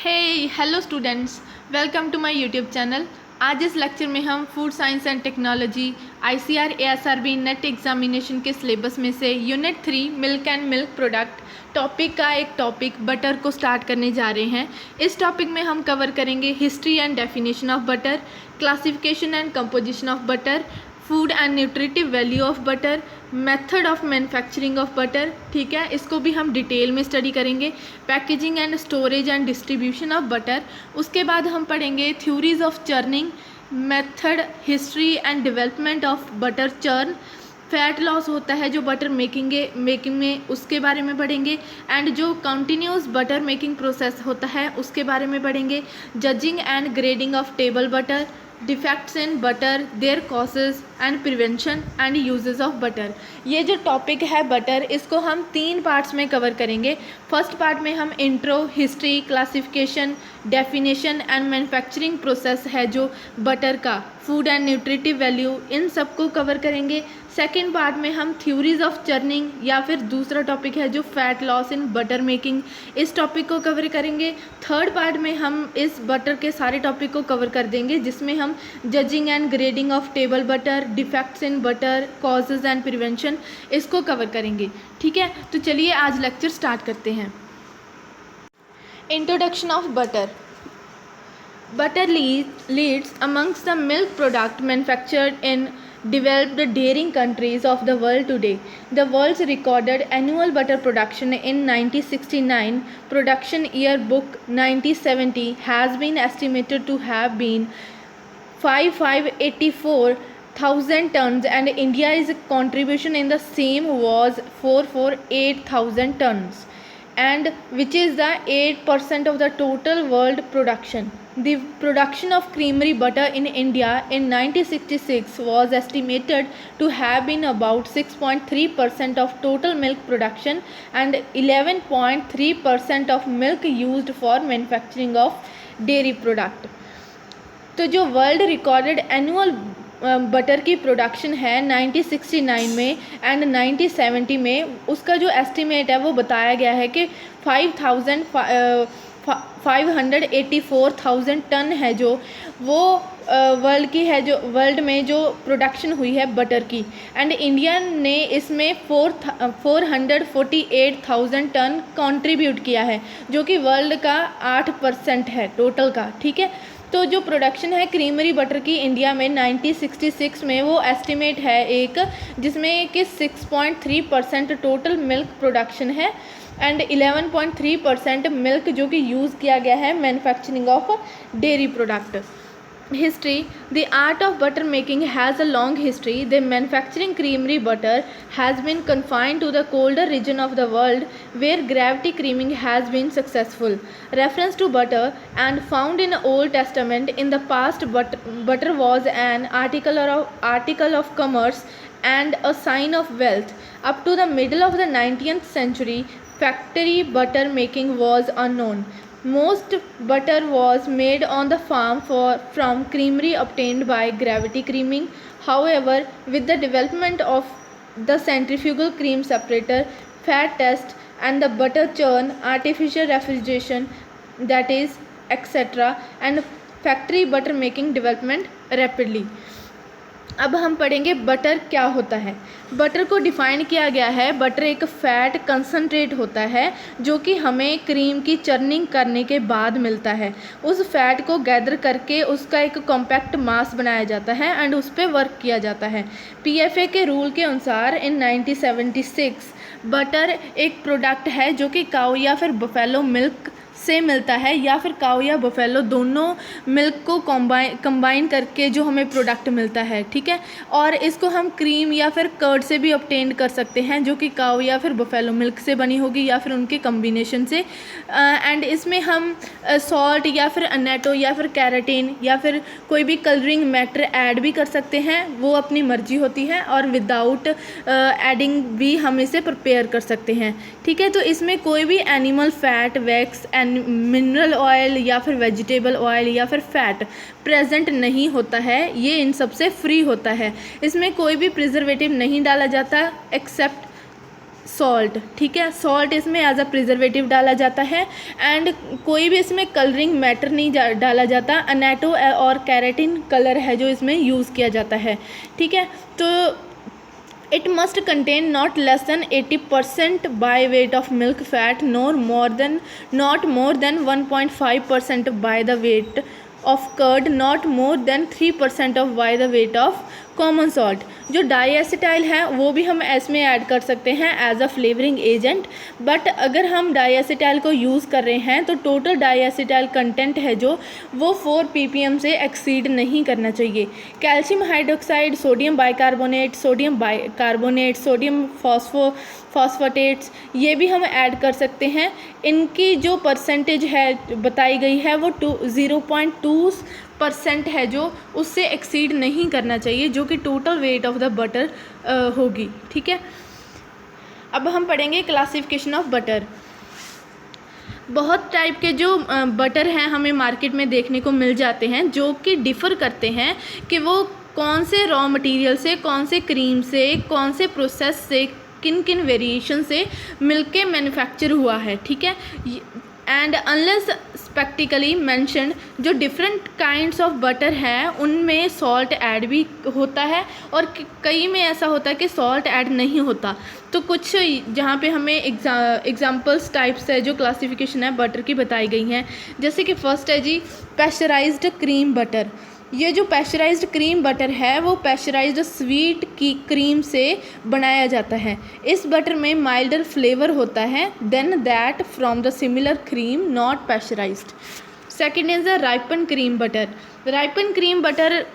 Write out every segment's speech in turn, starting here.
Hello students, welcome to my YouTube channel. आज इस lecture में हम food science and technology ICAR ASRB NET examination के syllabus में से unit 3 milk and milk product topic का एक टॉपिक बटर को स्टार्ट करने जा रहे हैं। इस टॉपिक में हम कवर करेंगे history and definition of butter, classification and composition of butter, food and nutritive value of butter, method of manufacturing of butter. ठीक है, इसको भी हम डिटेल में स्टडी करेंगे। Packaging and storage and distribution of butter. उसके बाद हम पढ़ेंगे theories of churning, method, history and development of butter churn. Fat loss होता है जो बटर मेकिंग में, उसके बारे में पढ़ेंगे। एंड जो कंटिन्यूस बटर मेकिंग प्रोसेस होता है उसके बारे में पढ़ेंगे। Judging and grading of table butter, defects in butter, their causes and prevention and uses of butter. ये जो टॉपिक है बटर, इसको हम 3 पार्ट्स में कवर करेंगे। फर्स्ट पार्ट में हम intro, history, classification, definition and manufacturing process है जो बटर का, फूड एंड न्यूट्रिटिव वैल्यू, इन सबको कवर करेंगे। सेकेंड पार्ट में हम थ्योरीज ऑफ चर्निंग या फिर दूसरा टॉपिक है जो fat loss in butter making, इस टॉपिक को कवर करेंगे। थर्ड पार्ट में हम इस बटर के सारे टॉपिक को कवर कर देंगे जिसमें हम judging and grading of table butter, defects in butter, causes and prevention, इसको कवर करेंगे। ठीक है, तो चलिए आज लेक्चर स्टार्ट करते हैं। Introduction of butter. Butter leads amongst the milk product manufactured in developed dairy countries of the world today. The world's recorded annual butter production in 1969 production year book 1970 has been estimated to have been 584,000 tons, and India's contribution in the same was 448,000 tons, and which is the 8% of the total world production. The production of creamery butter in India in 1966 was estimated to have been about 6.3% of total milk production and 11.3% of milk used for manufacturing of dairy product. तो जो world recorded annual butter की production है 1969 में and 1970 में, उसका जो estimate है वो बताया गया है कि 584,000 टन है जो वो वर्ल्ड की है, जो वर्ल्ड में जो प्रोडक्शन हुई है बटर की। एंड इंडिया ने इसमें 448,000 टन कंट्रीब्यूट किया है जो कि वर्ल्ड का 8% है टोटल का। ठीक है, तो जो प्रोडक्शन है क्रीमरी बटर की इंडिया में 1966 में, वो एस्टिमेट है एक जिसमें कि 6.3% टोटल मिल्क प्रोडक्शन है एंड 11.3% मिल्क जो कि यूज़ किया गया है manufacturing of dairy product. History. The art of butter making has a long history. The manufacturing creamery butter has been confined to the colder region of the world where gravity creaming has been successful. Reference to butter and found in Old Testament. In the past, butter was an article of commerce and a sign of wealth. Up to the middle of the 19th century, factory butter making was unknown. Most butter was made on the farm from creamery obtained by gravity creaming. However, with the development of the centrifugal cream separator, fat test, and the butter churn, artificial refrigeration, that is, etc., and factory butter making development rapidly. अब हम पढ़ेंगे butter क्या होता है। Butter को define किया गया है, बटर एक फ़ैट कंसनट्रेट होता है जो कि हमें क्रीम की चर्निंग करने के बाद मिलता है। उस फैट को गैदर करके उसका एक कॉम्पैक्ट मास बनाया जाता है एंड उस पर वर्क किया जाता है। PFA के रूल के अनुसार इन 1976 बटर एक प्रोडक्ट है जो कि काऊ या फिर बफेलो मिल्क से मिलता है, या फिर काऊ या बफेलो दोनों मिल्क को कंबाइन करके जो हमें प्रोडक्ट मिलता है। ठीक है, और इसको हम क्रीम या फिर कर्ड से भी ऑब्टेन कर सकते हैं जो कि काऊ या फिर बफेलो मिल्क से बनी होगी या फिर उनके कम्बिनेशन से। एंड इसमें हम सॉल्ट या फिर अनेटो या फिर कैराटीन या फिर कोई भी कलरिंग मैटर ऐड भी कर सकते हैं, वो अपनी मर्जी होती है, और विदाउट एडिंग भी हम इसे प्रिपेयर कर सकते हैं। ठीक है, तो इसमें कोई भी animal fat, wax, mineral oil या फिर वेजिटेबल ऑयल या फिर फैट प्रेजेंट नहीं होता है, ये इन सब से फ्री होता है। इसमें कोई भी प्रिजर्वेटिव नहीं डाला जाता एक्सेप्ट सॉल्ट, ठीक है। सॉल्ट इसमें एज अ प्रिजर्वेटिव डाला जाता है एंड कोई भी इसमें कलरिंग मैटर नहीं डाला जाता। अनेटो और कैरेटिन कलर है जो इसमें यूज़ किया जाता है, ठीक है। तो it must contain not less than 80% by weight of milk fat, not more than 1.5% by the weight of curd, not more than 3% of by the weight of common salt. जो डाईएसिटाइल है वो भी हम इसमें ऐड कर सकते हैं as a flavouring agent, but अगर हम डाईएसिटाइल को यूज़ कर रहे हैं तो टोटल डाईएसिटाइल कंटेंट है जो वो 4 ppm से एक्सीड नहीं करना चाहिए। Calcium hydroxide, sodium bicarbonate, sodium phosphates ये भी हम ऐड कर सकते हैं। इनकी जो परसेंटेज है बताई गई है वो 0.2% है जो उससे एक्सीड नहीं करना चाहिए, जो कि total weight of the butter होगी, ठीक है। अब हम पढ़ेंगे क्लासिफिकेशन ऑफ बटर। बहुत टाइप के जो बटर हैं हमें मार्केट में देखने को मिल जाते हैं जो कि डिफ़र करते हैं कि वो कौन से रॉ मटेरियल से, कौन से क्रीम से, कौन से प्रोसेस से, किन किन वेरिएशन से मिलके मैन्युफैक्चर हुआ है, ठीक है। एंड अनलेस स्पेक्टिकली मैंशनड जो डिफरेंट काइंड्स ऑफ बटर हैं उनमें सॉल्ट ऐड भी होता है और कई में ऐसा होता है कि सॉल्ट ऐड नहीं होता। तो कुछ जहाँ पे हमें एग्जांपल्स टाइप्स है जो क्लासिफिकेशन है बटर की बताई गई हैं, जैसे कि फर्स्ट है जी पैस्चराइज्ड क्रीम बटर। ये जो पैस्चराइज्ड क्रीम बटर है वो पैस्चराइज्ड स्वीट की क्रीम से बनाया जाता है। इस बटर में माइल्डर फ्लेवर होता है than that from the similar cream not pasteurised. Second is the ripen cream butter. Ripen cream butter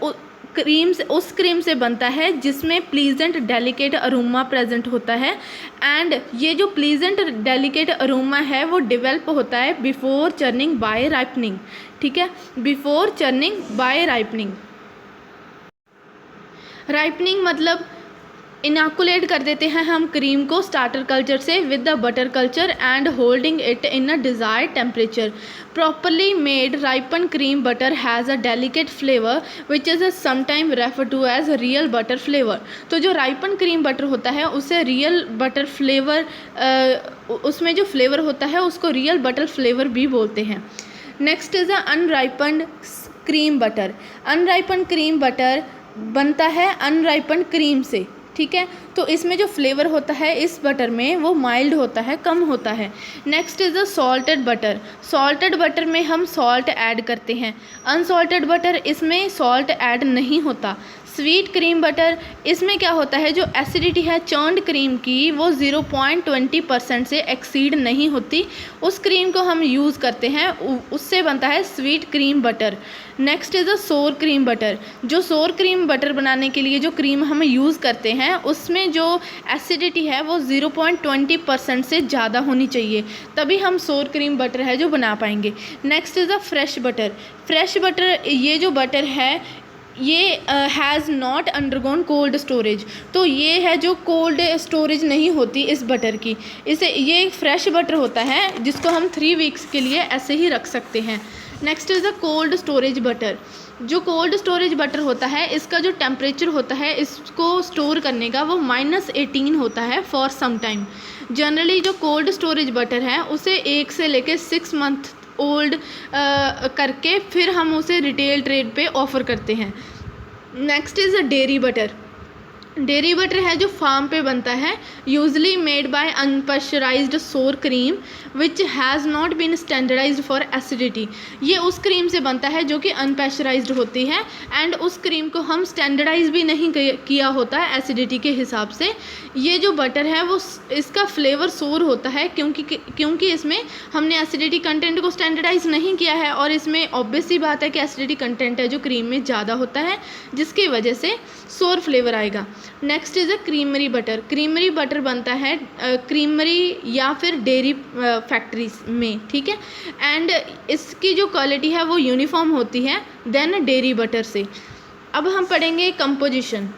उस क्रीम से बनता है जिसमें प्लीजेंट डेलिकेट अरोमा प्रेजेंट होता है एंड ये जो प्लीजेंट डेलिकेट अरोमा है वो डेवलप होता है बिफोर चर्निंग बाय राइपनिंग, ठीक है, before churning by ripening. Ripening मतलब इनाकुलेट कर देते हैं हम क्रीम को स्टार्टर कल्चर से with the butter culture and holding it in a desired temperature. Properly made ripen cream butter has a delicate flavour which is sometime refer to as real butter flavour. तो जो ripen cream butter होता है उसे real butter flavour, उसमें जो flavour होता है उसको रियल बटर फ्लेवर भी बोलते हैं। Next is a unripened cream butter. Unripened cream butter बनता है अनराइपन्ड क्रीम से, ठीक है। तो इसमें जो फ्लेवर होता है इस बटर में वो माइल्ड होता है, कम होता है। Next is the salted butter. Salted butter में हम सॉल्ट ऐड करते हैं। अनसॉल्टेड बटर इसमें सॉल्ट ऐड नहीं होता। स्वीट क्रीम बटर, इसमें क्या होता है जो एसिडिटी है चर्न्ड क्रीम की वो 0.20% से एक्सीड नहीं होती। उस क्रीम को हम यूज़ करते हैं, उससे बनता है sweet cream butter. Next is अ सोर क्रीम बटर। जो सोर क्रीम बटर बनाने के लिए जो क्रीम हम यूज़ करते हैं उसमें जो एसिडिटी है वो 0.20% से ज़्यादा होनी चाहिए, तभी हम सोर क्रीम बटर है जो बना पाएंगे। Next is a fresh butter. Fresh butter, ये जो बटर है ये has not undergone cold storage. तो ये है जो कोल्ड स्टोरेज नहीं होती इस बटर की, इसे ये फ्रेश बटर होता है जिसको हम 3 वीक्स के लिए ऐसे ही रख सकते हैं। Next is the cold storage butter. जो कोल्ड स्टोरेज बटर होता है इसका जो टेम्परेचर होता है इसको स्टोर करने का वो -18 होता है फॉर सम टाइम। जनरली जो कोल्ड स्टोरेज बटर है उसे 1 से लेकर 6 मंथ ओल्ड करके फिर हम उसे रिटेल ट्रेड पे ऑफ़र करते हैं। Next is a dairy butter. Dairy butter है जो फार्म पे बनता है, usually made by unpasteurised sour cream which has not been standardised for acidity. ये उस क्रीम से बनता है जो कि अनपैस्चराइज्ड होती है एंड उस क्रीम को हम स्टैंडर्डाइज भी नहीं किया होता है एसिडिटी के हिसाब से। ये जो बटर है वो इसका फ्लेवर सोर होता है क्योंकि इसमें हमने एसिडिटी कंटेंट को स्टैंडर्डाइज नहीं किया है और इसमें ऑब्वियस सी बात है कि एसिडिटी कंटेंट है जो क्रीम में ज़्यादा होता है जिसकी वजह से सोर फ्लेवर आएगा। Next is a creamery butter. Creamery butter बनता है क्रीमरी या फिर डेयरी फैक्ट्रीज में, ठीक है, एंड इसकी जो क्वालिटी है वो यूनिफॉर्म होती है देन डेयरी बटर से। अब हम पढ़ेंगे कंपोजिशन।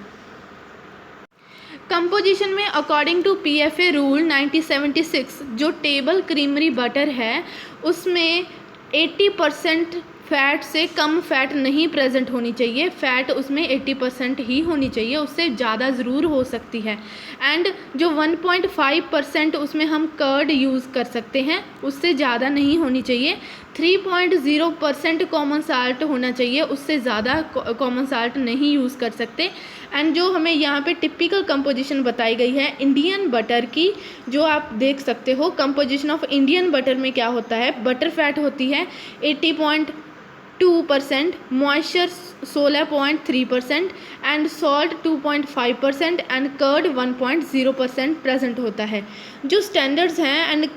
कंपोजिशन में अकॉर्डिंग टू PFA रूल 1976 जो टेबल क्रीमरी बटर है उसमें 80% फ़ैट से कम फ़ैट नहीं प्रेजेंट होनी चाहिए, फ़ैट उसमें 80% ही होनी चाहिए, उससे ज़्यादा ज़रूर हो सकती है। एंड जो 1.5% उसमें हम कर्ड यूज़ कर सकते हैं, उससे ज़्यादा नहीं होनी चाहिए। 3.0% कॉमन साल्ट होना चाहिए, उससे ज़्यादा कॉमन साल्ट नहीं यूज़ कर सकते। एंड जो हमें यहाँ पे टिपिकल कंपोजिशन बताई गई है इंडियन बटर की, जो आप देख सकते हो कंपोजिशन ऑफ इंडियन बटर में क्या होता है, बटर फैट होती है 80.2%, moisture 16.3% and salt 2.5% and curd 1.0% present होता है। जो स्टैंडर्ड्स हैं एंड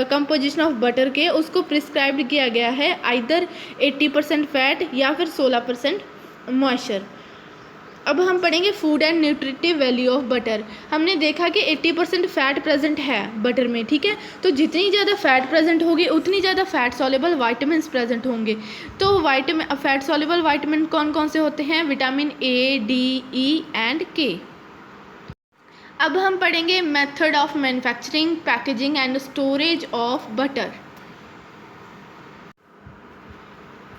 कंपोजिशन ऑफ बटर के, उसको प्रिस्क्राइब्ड किया गया है आइदर 80% फैट या फिर 16% मॉइस्चर। अब हम पढ़ेंगे food and nutritive value of butter. हमने देखा कि 80% फैट प्रेजेंट है बटर में, ठीक है। तो जितनी ज़्यादा फैट प्रेजेंट होगी उतनी ज़्यादा फैट सॉल्युबल वाइटामिन प्रेजेंट होंगे। तो फैट सॉल्युबल वाइटामिन कौन कौन से होते हैं, vitamin A, D, E and के। अब हम पढ़ेंगे method of manufacturing, packaging and storage of butter.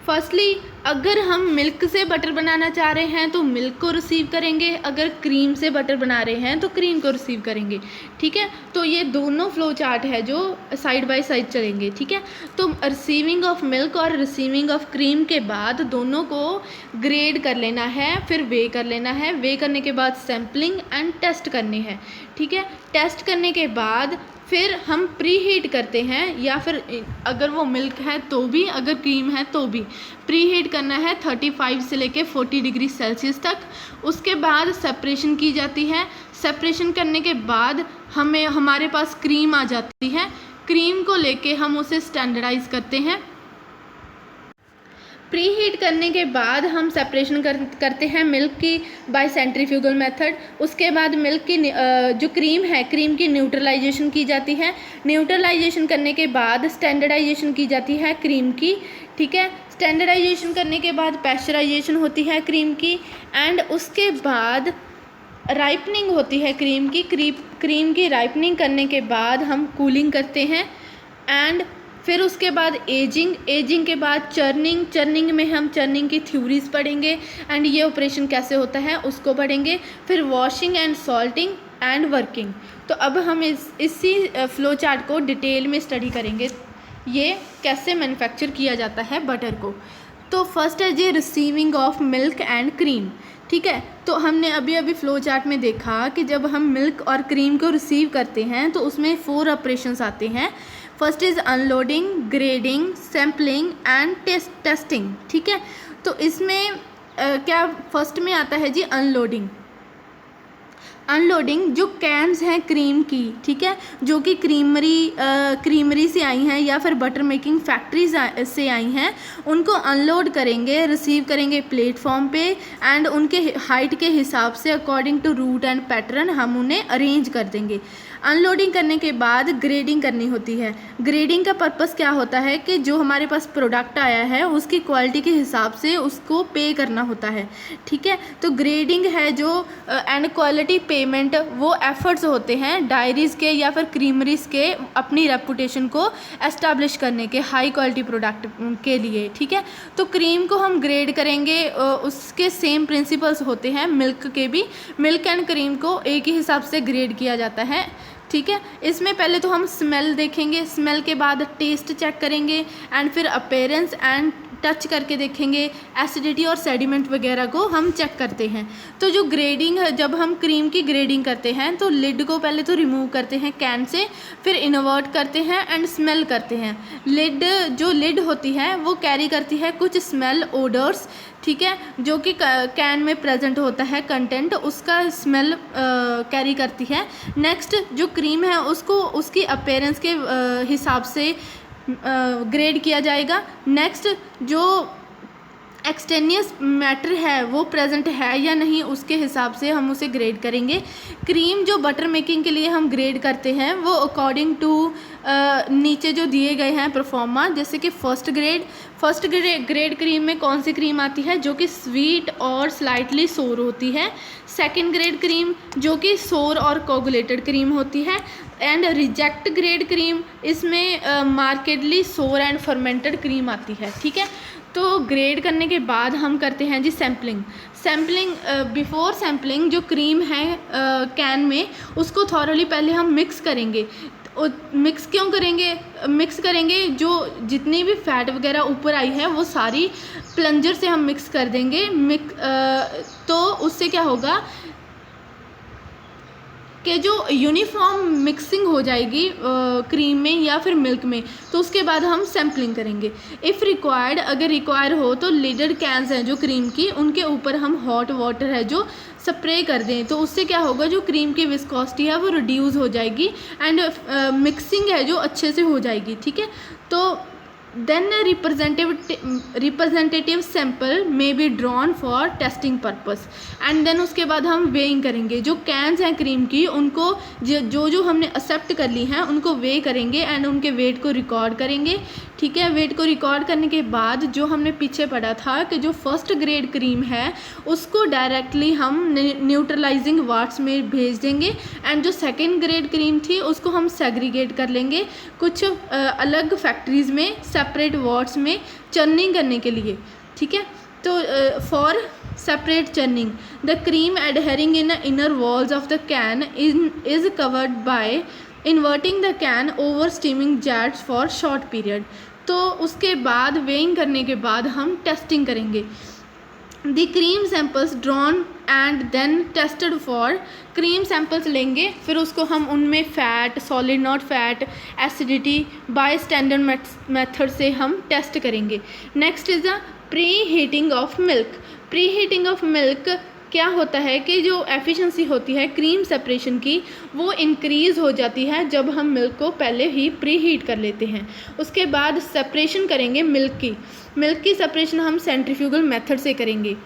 Firstly, अगर हम मिल्क से बटर बनाना चाह रहे हैं तो मिल्क को रिसीव करेंगे, अगर क्रीम से बटर बना रहे हैं तो क्रीम को रिसीव करेंगे, ठीक है। तो ये दोनों फ्लो चार्ट है जो साइड बाय साइड चलेंगे, ठीक है। तो रिसीविंग ऑफ मिल्क और रिसीविंग ऑफ क्रीम के बाद दोनों को ग्रेड कर लेना है, फिर वे कर लेना है, वे करने के बाद सैम्पलिंग एंड टेस्ट करने हैं, ठीक है। टेस्ट करने के बाद फिर हम प्री हीट करते हैं, या फिर अगर वो मिल्क है तो भी, अगर क्रीम है तो भी प्री हीट करना है 35 से लेके 40 डिग्री सेल्सियस तक। उसके बाद सेपरेशन की जाती है। सेपरेशन करने के बाद हमारे पास क्रीम आ जाती है। क्रीम को लेके हम उसे स्टैंडर्डाइज करते हैं। प्री हीट करने के बाद हम सेपरेशन करते हैं मिल्क की बाय सेंट्रीफ्यूगल मेथड। उसके बाद मिल्क की जो क्रीम है, क्रीम की न्यूट्रलाइजेशन की जाती है। न्यूट्रलाइजेशन करने के बाद स्टैंडर्डाइजेशन की जाती है क्रीम की, ठीक है। स्टैंडर्डाइजेशन करने के बाद पैस्चराइजेशन होती है क्रीम की, एंड उसके बाद राइपनिंग होती है क्रीम की। क्रीम की राइपनिंग करने के बाद हम कूलिंग करते हैं, एंड फिर उसके बाद एजिंग के बाद चर्निंग में हम चर्निंग की थ्योरीज पढ़ेंगे, एंड ये ऑपरेशन कैसे होता है उसको पढ़ेंगे। फिर washing and salting and working. तो अब हम इसी फ्लो चार्ट को डिटेल में स्टडी करेंगे, ये कैसे मैन्युफैक्चर किया जाता है बटर को। तो फर्स्ट है जी receiving of milk and cream, ठीक है। तो हमने अभी फ्लो चार्ट में देखा कि जब हम मिल्क और क्रीम को रिसीव करते हैं तो उसमें 4 ऑपरेशंस आते हैं। First is unloading, grading, sampling and testing, ठीक है। तो इसमें क्या फर्स्ट में आता है जी अनलोडिंग जो कैन्स हैं क्रीम की, ठीक है, जो कि क्रीमरी से आई हैं या फिर बटर मेकिंग फैक्ट्रीज से आई हैं, उनको अनलोड करेंगे, रिसीव करेंगे प्लेटफॉर्म पे, एंड उनके हाइट के हिसाब से according to root and pattern हम उन्हें अरेंज कर देंगे। अनलोडिंग करने के बाद ग्रेडिंग करनी होती है। ग्रेडिंग का पर्पस क्या होता है कि जो हमारे पास प्रोडक्ट आया है उसकी क्वालिटी के हिसाब से उसको पे करना होता है, ठीक है। तो ग्रेडिंग है जो एंड क्वालिटी पेमेंट, वो एफर्ट्स होते हैं डायरीज़ के या फिर क्रीमरीज के अपनी रेपुटेशन को एस्टैब्लिश करने के हाई क्वालिटी प्रोडक्ट के लिए, ठीक है। तो क्रीम को हम ग्रेड करेंगे, उसके सेम प्रिंसिपल्स होते हैं मिल्क के भी। मिल्क एंड क्रीम को एक ही हिसाब से ग्रेड किया जाता है, ठीक है। इसमें पहले तो हम स्मेल देखेंगे, स्मेल के बाद टेस्ट चेक करेंगे, एंड फिर अपीयरेंस एंड टच करके देखेंगे, एसिडिटी और सेडिमेंट वगैरह को हम चेक करते हैं। तो जो ग्रेडिंग है, जब हम क्रीम की ग्रेडिंग करते हैं तो लिड को पहले तो रिमूव करते हैं कैन से, फिर इन्वर्ट करते हैं एंड स्मेल करते हैं। लिड होती है वो कैरी करती है कुछ स्मेल ओडर्स, ठीक है, जो कि कैन में प्रेजेंट होता है कंटेंट, उसका स्मेल कैरी करती है। नेक्स्ट जो क्रीम है उसको उसकी अपीयरेंस के हिसाब से ग्रेड किया जाएगा। नेक्स्ट जो एक्सटेनियस मैटर है वो प्रेजेंट है या नहीं, उसके हिसाब से हम उसे ग्रेड करेंगे। क्रीम जो बटर मेकिंग के लिए हम ग्रेड करते हैं वो अकॉर्डिंग टू नीचे जो दिए गए हैं परफॉर्मा, जैसे कि फर्स्ट ग्रेड क्रीम में कौन सी क्रीम आती है, जो कि स्वीट और स्लाइटली सोर होती है। सेकंड ग्रेड क्रीम जो कि सोर और कोगुलेटेड क्रीम होती है। एंड रिजेक्ट ग्रेड क्रीम, इसमें मार्केटली सोर एंड फर्मेंटेड क्रीम आती है, ठीक है। तो ग्रेड करने के बाद हम करते हैं जी सैम्पलिंग। बिफोर सैम्पलिंग जो क्रीम है कैन में, उसको थॉरली पहले हम मिक्स करेंगे। मिक्स क्यों करेंगे? मिक्स करेंगे जो जितनी भी फैट वगैरह ऊपर आई है वो सारी प्लंजर से हम मिक्स कर देंगे। तो उससे क्या होगा कि जो यूनिफॉर्म मिक्सिंग हो जाएगी क्रीम में या फिर मिल्क में, तो उसके बाद हम सैम्पलिंग करेंगे। इफ़ रिक्वायर्ड, अगर रिक्वायर हो तो लिडेड कैंस हैं जो क्रीम की, उनके ऊपर हम हॉट वाटर है जो स्प्रे कर दें। तो उससे क्या होगा, जो क्रीम की विस्कोसिटी है वो रिड्यूस हो जाएगी एंड मिक्सिंग है जो अच्छे से हो जाएगी, ठीक है। तो then representative sample may be drawn for testing purpose and then उसके बाद हम वेइंग करेंगे। जो कैंस हैं क्रीम की, उनको जो हमने एक्सेप्ट कर ली हैं उनको वे करेंगे एंड उनके वेट को रिकॉर्ड करेंगे, ठीक है। वेट को रिकॉर्ड करने के बाद जो हमने पीछे पढ़ा था कि जो फर्स्ट ग्रेड क्रीम है उसको डायरेक्टली हम न्यूट्रलाइजिंग वाट्स में भेज देंगे एंड जो सेकेंड ग्रेड क्रीम थी उसको हम सेग्रीगेट कर लेंगे कुछ अलग फैक्ट्रीज़ में सेपरेट वाट्स में चर्निंग करने के लिए, ठीक है। तो for separate churning the cream adhering in inner walls of the can is covered by inverting the can over steaming jets for short period. तो उसके बाद वेइंग करने के बाद हम टेस्टिंग करेंगे। The cream samples drawn and then tested for, cream samples लेंगे फिर उसको हम उनमें fat, solid not fat, acidity by standard method से हम टेस्ट करेंगे। Next is the pre heating of milk. Pre heating of milk क्या होता है कि जो एफिशिएंसी होती है क्रीम सेपरेशन की वो इंक्रीज़ हो जाती है जब हम मिल्क को पहले ही प्री हीट कर लेते हैं। उसके बाद सेपरेशन करेंगे मिल्क की सेपरेशन हम सेंट्रीफ्यूगल मेथड से करेंगे।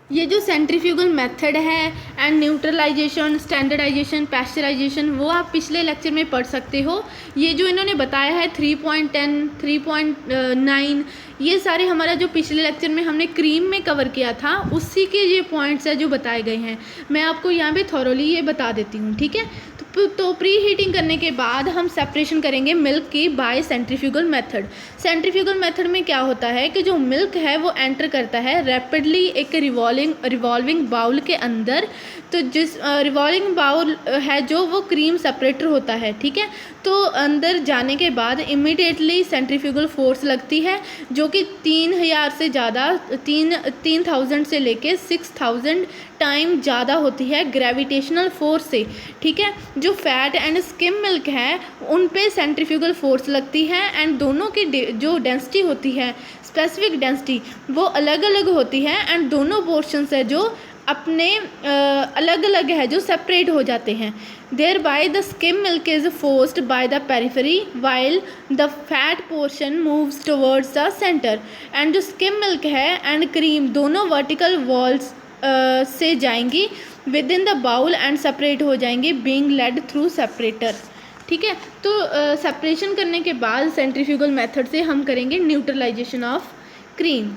ये जो सेंट्रीफ्यूगल मेथड है एंड न्यूट्रलाइजेशन, स्टैंडर्डाइजेशन, पैस्चराइजेशन, वो आप पिछले लेक्चर में पढ़ सकते हो। ये जो इन्होंने बताया है 3.10, 3.9, ये सारे हमारा जो पिछले लेक्चर में हमने क्रीम में कवर किया था उसी के ये पॉइंट्स हैं जो बताए गए हैं। मैं आपको यहाँ पे थॉरोली ये बता देती हूँ, ठीक है। तो प्री हीटिंग करने के बाद हम सेपरेशन करेंगे मिल्क की by centrifugal method. Centrifugal method में क्या होता है कि जो मिल्क है वो एंटर करता है रैपिडली एक रिवॉल्विंग बाउल के अंदर। तो जिस रिवॉल्विंग बाउल है जो वो क्रीम सेपरेटर होता है, ठीक है। तो अंदर जाने के बाद इमीडिएटली सेंट्रीफ्यूगल फोर्स लगती है जो कि 3000 से ज़्यादा 3000 से लेके 6000 टाइम ज़्यादा होती है ग्रेविटेशनल फोर्स से, ठीक है। जो फैट एंड स्किम मिल्क है उन पे सेंट्रीफ्यूगल फोर्स लगती है एंड दोनों की जो डेंसिटी होती है, स्पेसिफिक डेंसिटी, वो अलग अलग होती है एंड दोनों पोर्शंस है जो अपने अलग अलग है जो सेपरेट हो जाते हैं। Thereby the skim milk is forced by the periphery while the fat portion moves towards the centre. And जो स्किम मिल्क है एंड क्रीम दोनों वर्टिकल वॉल्स से जाएंगी within the bowl and separate हो जाएंगे being lead through separator, ठीक है। तो सेपरेशन करने के बाद सेंट्रीफ्यूगल मेथड से हम करेंगे न्यूट्रलाइजेशन ऑफ क्रीम।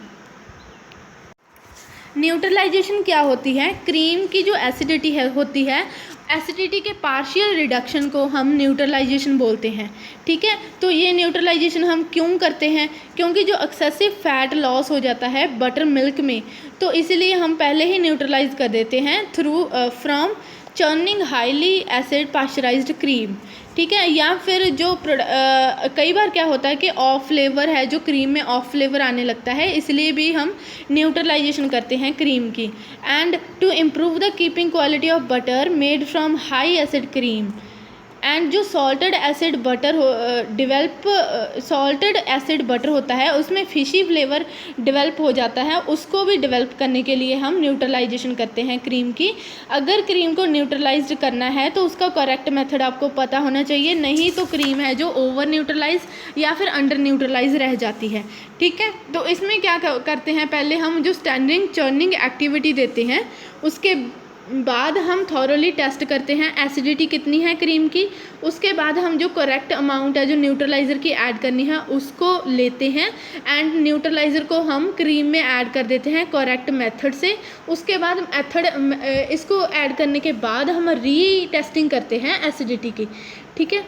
न्यूट्रलाइजेशन क्या होती है? क्रीम की जो एसिडिटी है होती है, एसिडिटी के पार्शियल रिडक्शन को हम न्यूट्रलाइजेशन बोलते हैं, ठीक है। तो ये न्यूट्रलाइजेशन हम क्यों करते हैं? क्योंकि जो एक्सेसिव फैट लॉस हो जाता है बटर मिल्क में, तो इसलिए हम पहले ही न्यूट्रलाइज कर देते हैं through from churning highly acid pasteurised cream, ठीक है। या फिर जो कई बार क्या होता है कि ऑफ फ्लेवर है, जो क्रीम में ऑफ फ्लेवर आने लगता है, इसलिए भी हम न्यूट्रलाइजेशन करते हैं क्रीम की। And to improve the keeping quality of butter made from high acid cream and जो सॉल्टेड एसिड बटर होता है उसमें फिशी फ्लेवर डेवलप हो जाता है, उसको भी डेवलप करने के लिए हम न्यूट्रलाइजेशन करते हैं क्रीम की। अगर क्रीम को न्यूट्रलाइज्ड करना है तो उसका करेक्ट मेथड आपको पता होना चाहिए, नहीं तो क्रीम है जो ओवर न्यूट्रलाइज या फिर अंडर न्यूट्रलाइज रह जाती है, ठीक है। तो इसमें क्या करते हैं, पहले हम जो स्टैंडिंग चर्निंग एक्टिविटी देते हैं बाद हम थॉरोली टेस्ट करते हैं एसिडिटी कितनी है क्रीम की। उसके बाद हम जो करेक्ट अमाउंट है जो न्यूट्रलाइज़र की ऐड करनी है उसको लेते हैं एंड न्यूट्रलाइज़र को हम क्रीम में ऐड कर देते हैं करेक्ट मेथड से। उसके बाद इसको ऐड करने के बाद हम री टेस्टिंग करते हैं एसिडिटी की, ठीक है।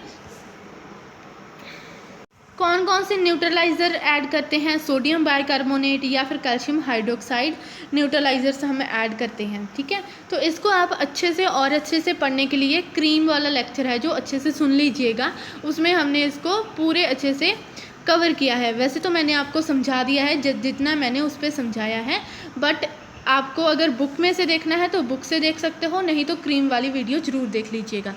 कौन कौन से न्यूट्रलाइज़र ऐड करते हैं? सोडियम बाइकार्बोनेट या फिर कैल्शियम हाइड्रोक्साइड न्यूट्रलाइज़र्स हम ऐड करते हैं, ठीक है। तो इसको आप अच्छे से पढ़ने के लिए क्रीम वाला लेक्चर है जो अच्छे से सुन लीजिएगा, उसमें हमने इसको पूरे अच्छे से कवर किया है। वैसे तो मैंने आपको समझा दिया है जितना मैंने उस पर समझाया है, बट आपको अगर बुक में से देखना है तो बुक से देख सकते हो, नहीं तो क्रीम वाली वीडियो ज़रूर देख लीजिएगा।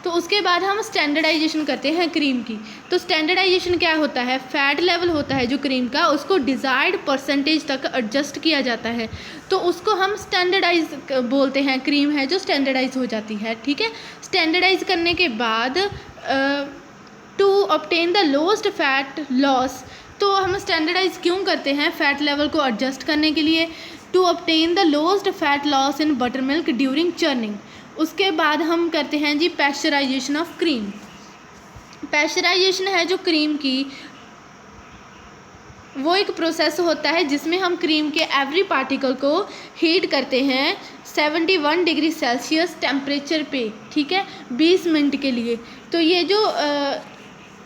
तो उसके बाद हम स्टैंडर्डाइजेशन करते हैं क्रीम की। तो स्टैंडर्डाइजेशन क्या होता है? फैट लेवल होता है जो क्रीम का, उसको डिज़ायर्ड परसेंटेज तक एडजस्ट किया जाता है, तो उसको हम स्टैंडर्डाइज बोलते हैं। क्रीम है जो स्टैंडर्डाइज हो जाती है, ठीक है। स्टैंडर्डाइज करने के बाद to obtain the lowest fat loss, तो हम स्टैंडर्डाइज क्यों करते हैं? फैट लेवल को एडजस्ट करने के लिए। To obtain the lowest fat loss in butter milk during churning. उसके बाद हम करते हैं जी पैस्चराइजेशन ऑफ क्रीम। पैस्चराइजेशन है जो क्रीम की, वो एक प्रोसेस होता है जिसमें हम क्रीम के एवरी पार्टिकल को हीट करते हैं 71 डिग्री सेल्सियस टेम्परेचर पे, ठीक है, 20 मिनट के लिए। तो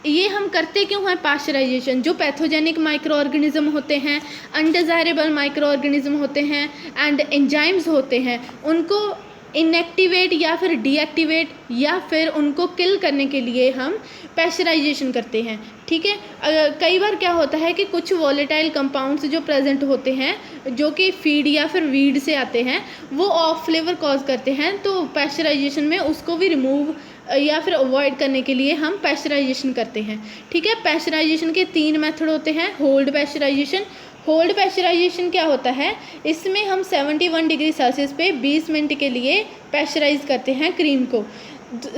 ये हम करते क्यों हैं पास्चराइजेशन? जो पैथोजेनिक माइक्रो ऑर्गेनिज्म होते हैं, अनडिज़ायरेबल माइक्रो ऑर्गेनिज्म होते हैं एंड एंजाइम्स होते हैं, उनको इनएक्टिवेट या फिर डीएक्टिवेट या फिर उनको किल करने के लिए हम पैस्चराइजेशन करते हैं, ठीक है। कई बार क्या होता है कि कुछ वॉलेटाइल कंपाउंड्स जो प्रेजेंट होते हैं जो कि फीड या फिर वीड से आते हैं, वो ऑफ फ्लेवर कॉज करते हैं, तो पैस्चराइजेशन में उसको भी रिमूव या फिर अवॉइड करने के लिए हम पैस्चराइजेशन करते हैं, ठीक है। पैस्चराइजेशन के 3 मेथड होते हैं। होल्ड पैस्चराइजेशन, होल्ड पैस्चराइजेशन क्या होता है? इसमें हम 71 डिग्री सेल्सियस पे 20 मिनट के लिए पैस्चराइज करते हैं क्रीम को।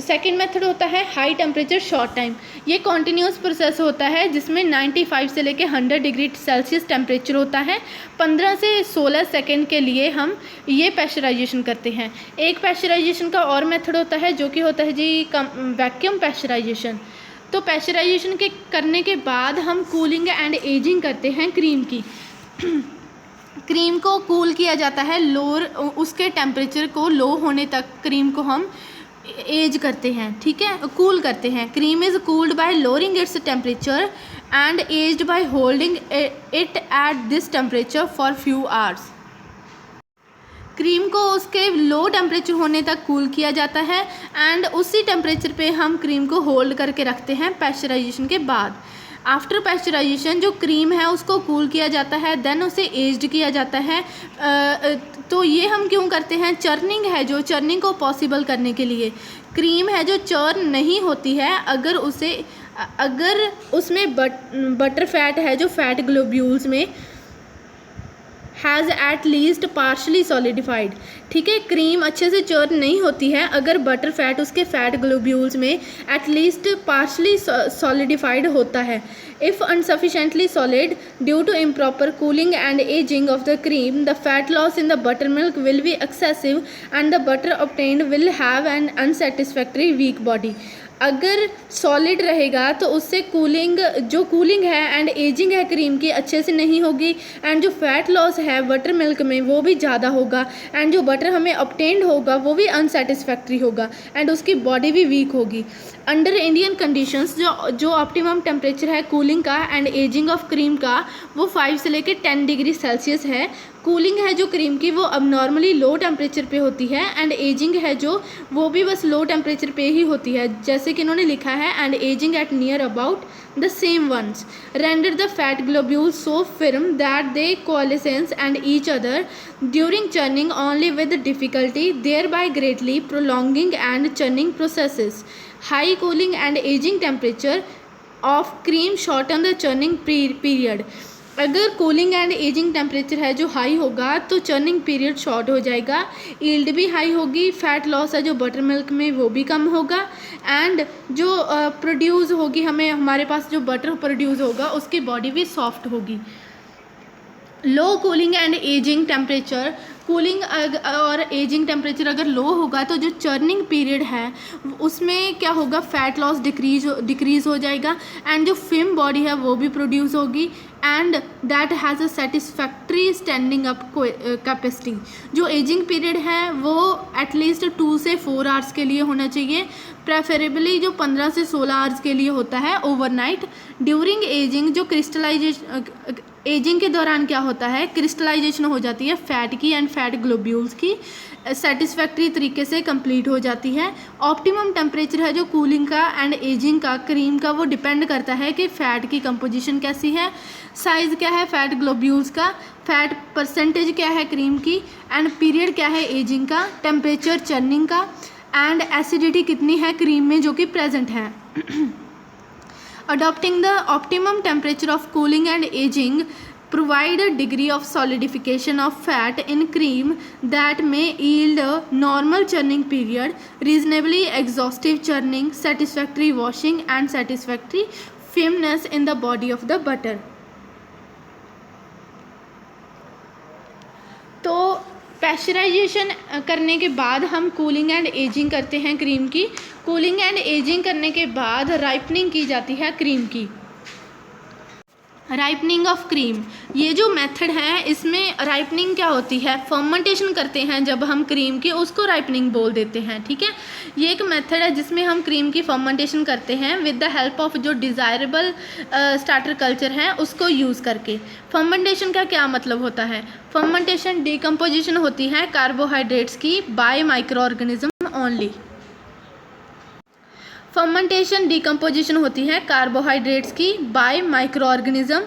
सेकेंड मेथड होता है हाई टेम्परेचर शॉर्ट टाइम। ये कॉन्टीन्यूस प्रोसेस होता है जिसमें 95 से लेके 100 डिग्री सेल्सियस टेम्परेचर होता है। 15 से 16 सेकेंड के लिए हम ये पैस्चराइजेशन करते हैं। एक पैस्चराइजेशन का और मेथड होता है जो कि होता है जी वैक्यूम पैस्चराइजेशन। तो पैस्चराइजेशन के करने के बाद हम कूलिंग एंड एजिंग करते हैं क्रीम की। क्रीम को कूल किया जाता है, लोअर उसके टेम्परेचर को लो होने तक क्रीम को हम एज करते हैं, ठीक है, कूल करते हैं। Cream is cooled bye lowering its temperature and aged by holding it at this temperature for few hours. Cream को उसके लो टेम्परेचर होने तक कूल किया जाता है एंड उसी टेम्परेचर पे हम क्रीम को होल्ड करके रखते हैं पैस्चराइजेशन के बाद। आफ्टर पैस्चराइजेशन जो क्रीम है उसको कूल किया जाता है, देन उसे एज्ड किया जाता है। तो ये हम क्यों करते हैं? चर्निंग है जो, चर्निंग को पॉसिबल करने के लिए। क्रीम है जो चर्न नहीं होती है अगर उसमें बटर फैट है जो फैट ग्लोब्यूल्स में has eight least partially solidified, ठीक है। क्रीम अच्छे से चर्न नहीं होती है अगर बटर फैट उसके फैट ग्लोब्यूल्स में एट लीस्ट पार्शली सॉलिडिफाइड होता है। If insufficiently solid due to improper cooling and ageing of the cream, the fat loss in the buttermilk will be excessive and the butter obtained will have an unsatisfactory weak body. अगर solid रहेगा तो उससे cooling है and ageing है cream की अच्छे से नहीं होगी एंड जो फैट लॉस है बटर मिल्क में वो भी ज़्यादा होगा एंड जो बटर हमें ऑब्टेन्ड होगा वो भी अनसेटिस्फैक्ट्री होगा एंड उसकी बॉडी भी वीक होगी। अंडर इंडियन कंडीशंस जो ऑप्टिमम टेम्परेचर है कूलिंग का एंड एजिंग ऑफ क्रीम का वो 5 से लेकर 10 डिग्री सेल्सियस है। कूलिंग है जो क्रीम की वो अब नॉर्मली लो टेम्परेचर पे होती है एंड एजिंग है जो वो भी बस लो टेम्परेचर पे ही होती है, जैसे कि इन्होंने लिखा है and ageing at near about the same ones render the fat globules so firm that they coalesce and each other during churning only with difficulty, thereby greatly prolonging and churning processes. High cooling and aging temperature of cream shorten the churning period. अगर cooling and ageing temperature है जो high होगा तो churning period short हो जाएगा, yield भी high होगी, fat loss है जो बटर मिल्क में वो भी कम होगा एंड जो प्रोड्यूस होगी हमारे पास जो बटर प्रोड्यूस होगा उसकी बॉडी भी सॉफ्ट होगी। Low cooling and ageing temperature cooling और एजिंग टेम्परेचर अगर लो होगा तो जो चर्निंग पीरियड है उसमें क्या होगा, फैट लॉस डिक्रीज हो जाएगा एंड जो फिल्म बॉडी है वो भी प्रोड्यूस होगी and that has a satisfactory standing up capacity. जो एजिंग पीरियड है वो एटलीस्ट 2 से 4 आवर्स के लिए होना चाहिए, प्रेफरेबली जो 15 से 16 आवर्स के लिए होता है ओवरनाइट। ड्यूरिंग एजिंग जो क्रिस्टलाइजेशन, एजिंग के दौरान क्या होता है, क्रिस्टलाइजेशन हो जाती है फैट की एंड फैट ग्लोब्यूल्स की, सेटिस्फैक्ट्री तरीके से कंप्लीट हो जाती है। ऑप्टिमम टेम्परेचर है जो कूलिंग का एंड एजिंग का, क्रीम का, वो डिपेंड करता है कि फ़ैट की कंपोजिशन कैसी है, साइज़ क्या है फैट ग्लोब्यूल्स का, फैट परसेंटेज क्या है क्रीम की, एंड पीरियड क्या है एजिंग का, टेम्परेचर चर्निंग का, एंड एसिडिटी कितनी है क्रीम में जो कि प्रेजेंट है। Adopting the optimum temperature of cooling and aging provide a degree of solidification of fat in cream that may yield a normal churning period, reasonably exhaustive churning, satisfactory washing and satisfactory firmness in the body of the butter. तो pasteurisation करने के बाद हम cooling and ageing करते हैं cream की। Cooling and ageing करने के बाद राइपनिंग की जाती है क्रीम की। राइपनिंग ऑफ क्रीम, ये जो मेथड है इसमें राइपनिंग क्या होती है, फर्मेंटेशन करते हैं जब हम क्रीम की, उसको राइपनिंग बोल देते हैं। ठीक है, ये एक मेथड है जिसमें हम क्रीम की फर्मेंटेशन करते हैं विद द हेल्प ऑफ जो डिज़ायरेबल स्टार्टर कल्चर है उसको यूज़ करके। फर्मेंटेशन का क्या मतलब होता है, फर्मेंटेशन डिकम्पोजिशन होती है कार्बोहाइड्रेट्स की bye micro organism only. Fermentation decomposition होती है कार्बोहाइड्रेट्स की bye micro organism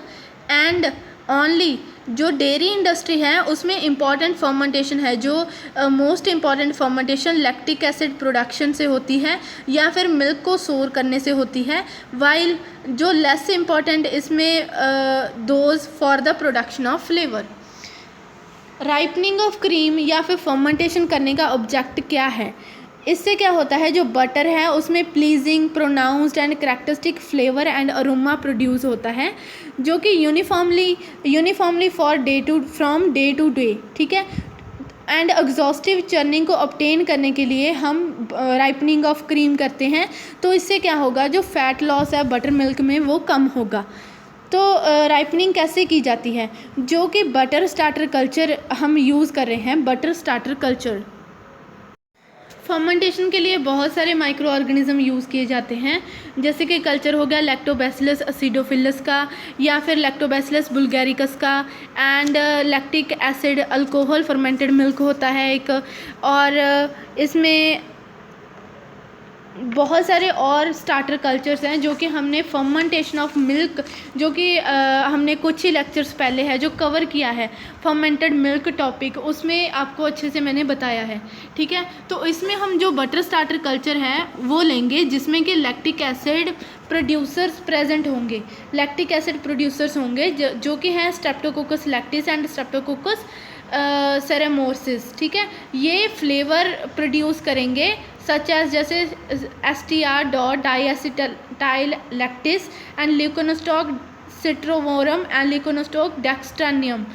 and only. जो डेयरी इंडस्ट्री है उसमें इम्पॉर्टेंट फर्मेंटेशन है, जो most important fermentation lactic acid production से होती है या फिर मिल्क को सोर करने से होती है, वाइल जो लेस इम्पॉर्टेंट इसमें those for the production of flavour. Ripening of cream या फिर फर्मेंटेशन करने का ऑब्जेक्ट क्या है, इससे क्या होता है, जो बटर है उसमें pleasing, pronounced and characteristic flavour and aroma produce होता है जो कि uniformly from day to day. ठीक है, एंड एग्जॉस्टिव चर्निंग को ऑब्टेन करने के लिए हम राइपनिंग ऑफ क्रीम करते हैं। तो इससे क्या होगा, जो फैट लॉस है बटर मिल्क में वो कम होगा। तो राइपनिंग कैसे की जाती है, जो कि बटर स्टार्टर कल्चर हम यूज़ कर रहे हैं, बटर स्टार्टर कल्चर। फर्मेंटेशन के लिए बहुत सारे माइक्रो ऑर्गेनिज्म यूज़ किए जाते हैं, जैसे कि कल्चर हो गया लैक्टोबैसिलस एसिडोफिलस का या फिर लैक्टोबैसिलस बुल्गैरिकस का, and lactic acid alcohol fermented milk होता है एक, और इसमें बहुत सारे और स्टार्टर कल्चर्स हैं जो कि हमने फर्मेंटेशन ऑफ मिल्क, जो कि हमने कुछ ही लेक्चर्स पहले है जो कवर किया है फर्मेंटेड मिल्क टॉपिक, उसमें आपको अच्छे से मैंने बताया है। ठीक है, तो इसमें हम जो बटर स्टार्टर कल्चर है वो लेंगे जिसमें कि लैक्टिक एसिड प्रोड्यूसर्स प्रेजेंट होंगे, लैक्टिक एसिड प्रोड्यूसर्स होंगे जो कि हैं Streptococcus lactis and Streptococcus cremoris. ठीक है, ये फ्लेवर प्रोड्यूस करेंगे सच एज जैसे STR dot diacetyl lactis and Leuconostoc citrovorum and Leuconostoc dextranicum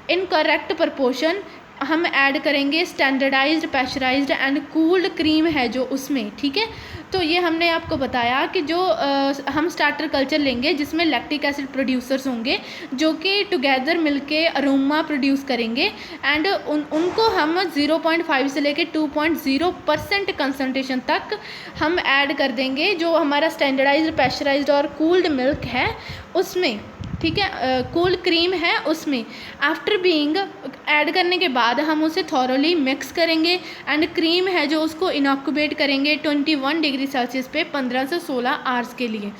in correct proportion हम ऐड करेंगे standardised pasteurised and cooled cream है जो उसमें। ठीक है, तो ये हमने आपको बताया कि जो हम स्टार्टर कल्चर लेंगे जिसमें लैक्टिक एसिड प्रोड्यूसर्स होंगे जो कि टुगेदर मिलके अरोमा प्रोड्यूस करेंगे एंड उनको हम 0.5 से लेके 2.0% कंसंट्रेशन तक हम ऐड कर देंगे जो हमारा स्टैंडर्डाइज्ड पैस्चराइज्ड और कूल्ड मिल्क है उसमें। ठीक है, कूल्ड क्रीम है उसमें। आफ्टर बीइंग ऐड करने के बाद हम उसे थॉरोली मिक्स करेंगे एंड क्रीम है जो उसको इनॉक्यूबेट करेंगे 21 डिग्री सेल्सियस पे 15 से 16 आवर्स के लिए।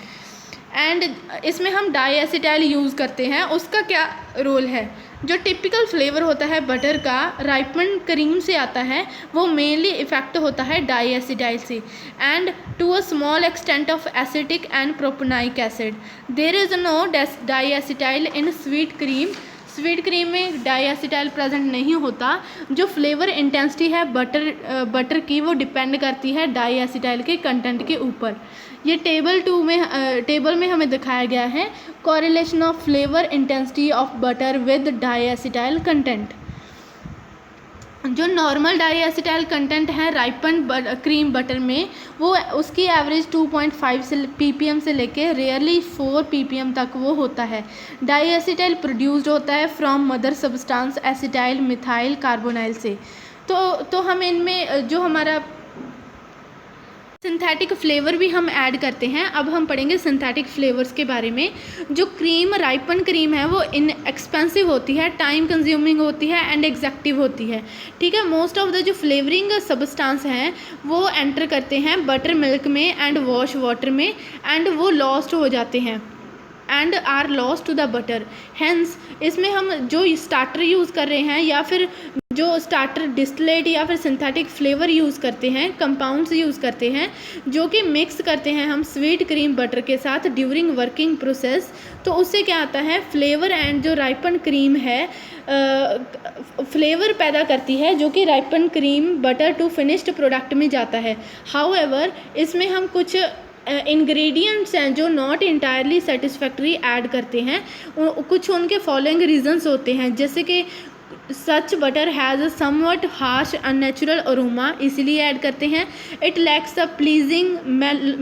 एंड इसमें हम डाईएसिटाइल यूज़ करते हैं, उसका क्या रोल है, जो टिपिकल फ्लेवर होता है बटर का राइपन क्रीम से आता है वो मेनली इफेक्ट होता है डाईएसिटाइल से and to a small extent of acetic and propionic acid. There is no diacetyl in sweet cream, sweet cream में डाईएसिटाइल प्रेजेंट नहीं होता। जो फ्लेवर इंटेंसिटी है बटर की वो डिपेंड करती है डाईएसिटाइल के कंटेंट के ऊपर। ये टेबल में हमें दिखाया गया है correlation of flavour intensity of butter with diacetyl content. जो नॉर्मल डाईएसिटाइल कंटेंट है राइपन क्रीम बटर में, वो उसकी एवरेज 2.5 से ppm से लेके रेयरली 4 ppm तक वो होता है। डाईएसिटाइल प्रोड्यूस्ड होता है from mother substance acetyl methyl carbonyl से। तो हम इनमें जो हमारा सिंथेटिक फ्लेवर भी हम ऐड करते हैं। अब हम पढ़ेंगे सिंथेटिक फ्लेवर्स के बारे में। जो क्रीम राइपन क्रीम है वो इनएक्सपेंसिव होती है, टाइम कंज्यूमिंग होती है एंड एग्जैक्टिव होती है, ठीक है। मोस्ट ऑफ द जो फ्लेवरिंग सब्सटेंस हैं वो एंटर करते हैं बटर मिल्क में एंड वॉश वाटर में, एंड वो लॉस्ट हो जाते हैं and are lost to the butter. Hence इसमें हम जो स्टार्टर यूज़ कर रहे हैं या फिर जो स्टार्टर डिस्टिलेट या फिर सिंथेटिक फ्लेवर यूज़ करते हैं, कंपाउंड्स यूज़ करते हैं जो कि मिक्स करते हैं हम स्वीट क्रीम बटर के साथ ड्यूरिंग वर्किंग प्रोसेस, तो उससे क्या आता है फ्लेवर एंड जो राइपन क्रीम है फ्लेवर पैदा करती है जो कि ripen cream butter to finished product में जाता है। हाउएवर इसमें हम कुछ इंग्रेडिएंट्स हैं जो नॉट इंटायरली सेटिस्फैक्ट्री ऐड करते हैं। कुछ उनके फॉलोइंग रीजंस होते हैं, जैसे कि such butter has a somewhat harsh unnatural aroma, इसीलिए ऐड करते हैं। It lacks a pleasing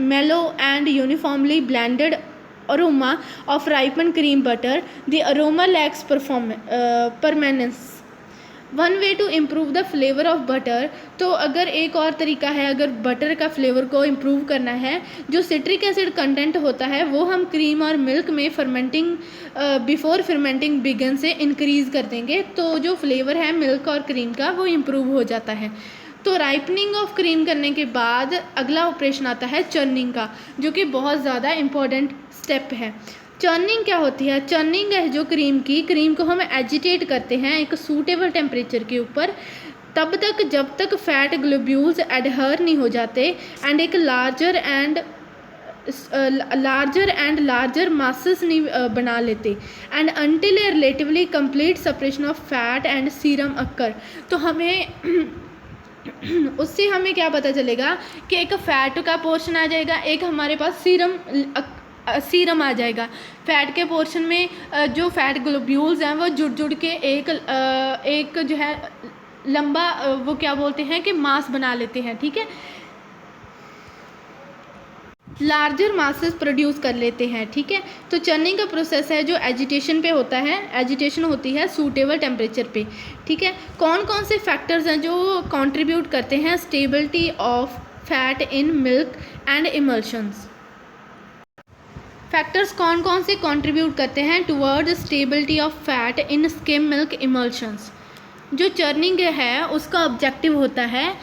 mellow and uniformly blended aroma of ripen cream butter. The aroma lacks permanence. One way to improve the flavour of butter, तो अगर एक और तरीका है अगर बटर का फ्लेवर को इम्प्रूव करना है, जो सिट्रिक एसिड कंटेंट होता है वो हम क्रीम और मिल्क में फर्मेंटिंग बिफोर फर्मेंटिंग बिगन से इंक्रीज़ कर देंगे, तो जो फ्लेवर है मिल्क और क्रीम का वो इम्प्रूव हो जाता है। तो राइपनिंग ऑफ क्रीम करने के बाद अगला ऑपरेशन आता है चर्निंग का, जो कि बहुत ज़्यादा इम्पॉर्टेंट स्टेप है। चर्निंग क्या होती है? चर्निंग है जो क्रीम को हम एजिटेट करते हैं एक सूटेबल टेम्परेचर के ऊपर, तब तक जब तक फैट ग्लोब्यूल्स एडहर नहीं हो जाते एंड एक लार्जर एंड लार्जर मासेस नहीं बना लेते, and until A relatively complete separation of fat and serum occur. तो हमें उससे हमें क्या पता चलेगा कि एक फैट का पोर्शन आ जाएगा, एक हमारे पास सीरम आ जाएगा। फैट के पोर्शन में जो फैट ग्लोब्यूल्स हैं वो जुड़ के एक जो है लंबा वो क्या बोलते हैं कि मास बना लेते हैं, ठीक है, लार्जर मासेस प्रोड्यूस कर लेते हैं, ठीक है। तो चर्निंग का प्रोसेस है जो एजिटेशन पे होता है, एजिटेशन होती है सूटेबल टेम्परेचर पे, ठीक है। कौन कौन से फैक्टर्स हैं जो कंट्रीब्यूट करते हैं stability of fat in milk and emulsions? Factors कौन कौन से कंट्रीब्यूट करते हैं toward stability of fat in skim milk emulsions? जो चर्निंग है उसका ऑब्जेक्टिव होता है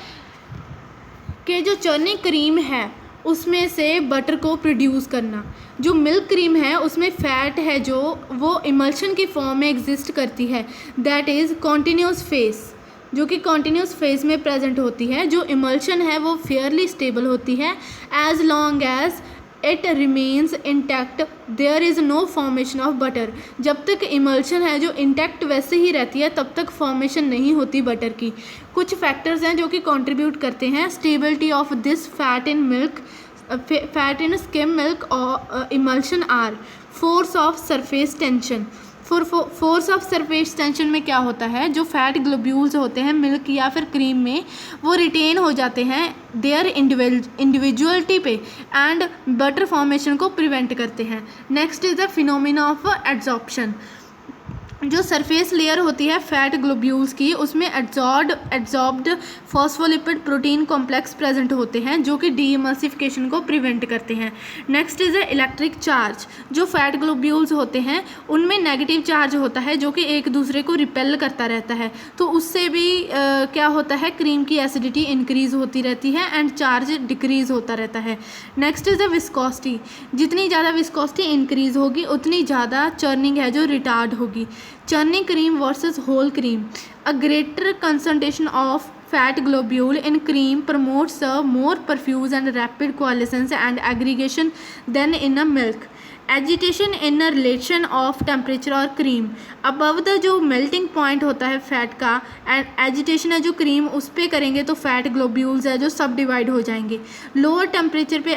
कि जो चर्निंग क्रीम है उसमें से बटर को प्रोड्यूस करना। जो मिल्क क्रीम है उसमें फ़ैट है जो वो इमल्शन की फॉर्म में एग्जिस्ट करती है, दैट इज़ कॉन्टीन्यूस फेस, जो कि कॉन्टीन्यूस फेस में प्रेजेंट होती है। जो इमल्शन है वो फेयरली स्टेबल होती है as long as it remains intact there is no formation of butter. जब तक इमल्शन है जो इंटैक्ट वैसे ही रहती है तब तक फॉर्मेशन नहीं होती बटर की। कुछ फैक्टर्स हैं जो कि कंट्रीब्यूट करते हैं stability of this fat in milk, fat in skim milk और emulsion or force of surface tension. Force of surface tension में क्या होता है, जो फैट ग्लोब्यूल्स होते हैं मिल्क या फिर क्रीम में वो रिटेन हो जाते हैं देयर इंडिविजुअलिटी पे एंड बटर फॉर्मेशन को प्रिवेंट करते हैं। Next is the phenomena of adsorption. जो सरफेस लेयर होती है फैट ग्लोब्यूल्स की उसमें adsorbed phospholipid protein complex present होते हैं जो कि डीइमल्सिफिकेशन को प्रिवेंट करते हैं। Next is electric charge. जो फैट ग्लोब्यूल्स होते हैं उनमें नेगेटिव चार्ज होता है जो कि एक दूसरे को रिपेल करता रहता है, तो उससे भी क्या होता है क्रीम की एसिडिटी इंक्रीज़ होती रहती है एंड चार्ज डिक्रीज़ होता रहता है। Next is viscosity. जितनी ज़्यादा विस्कोसिटी इंक्रीज़ होगी उतनी ज़्यादा चर्निंग है जो रिटार्ड होगी। Churning cream versus whole cream. A greater concentration of fat globule in cream promotes a more profuse and rapid coalescence and aggregation than in a milk. Agitation in a relation of temperature और cream, above the जो melting point होता है fat का, and agitation है जो cream उस पर करेंगे तो फैट ग्लोब्यूल्स है जो सब डिवाइड हो जाएंगे। लोअर टेम्परेचर पे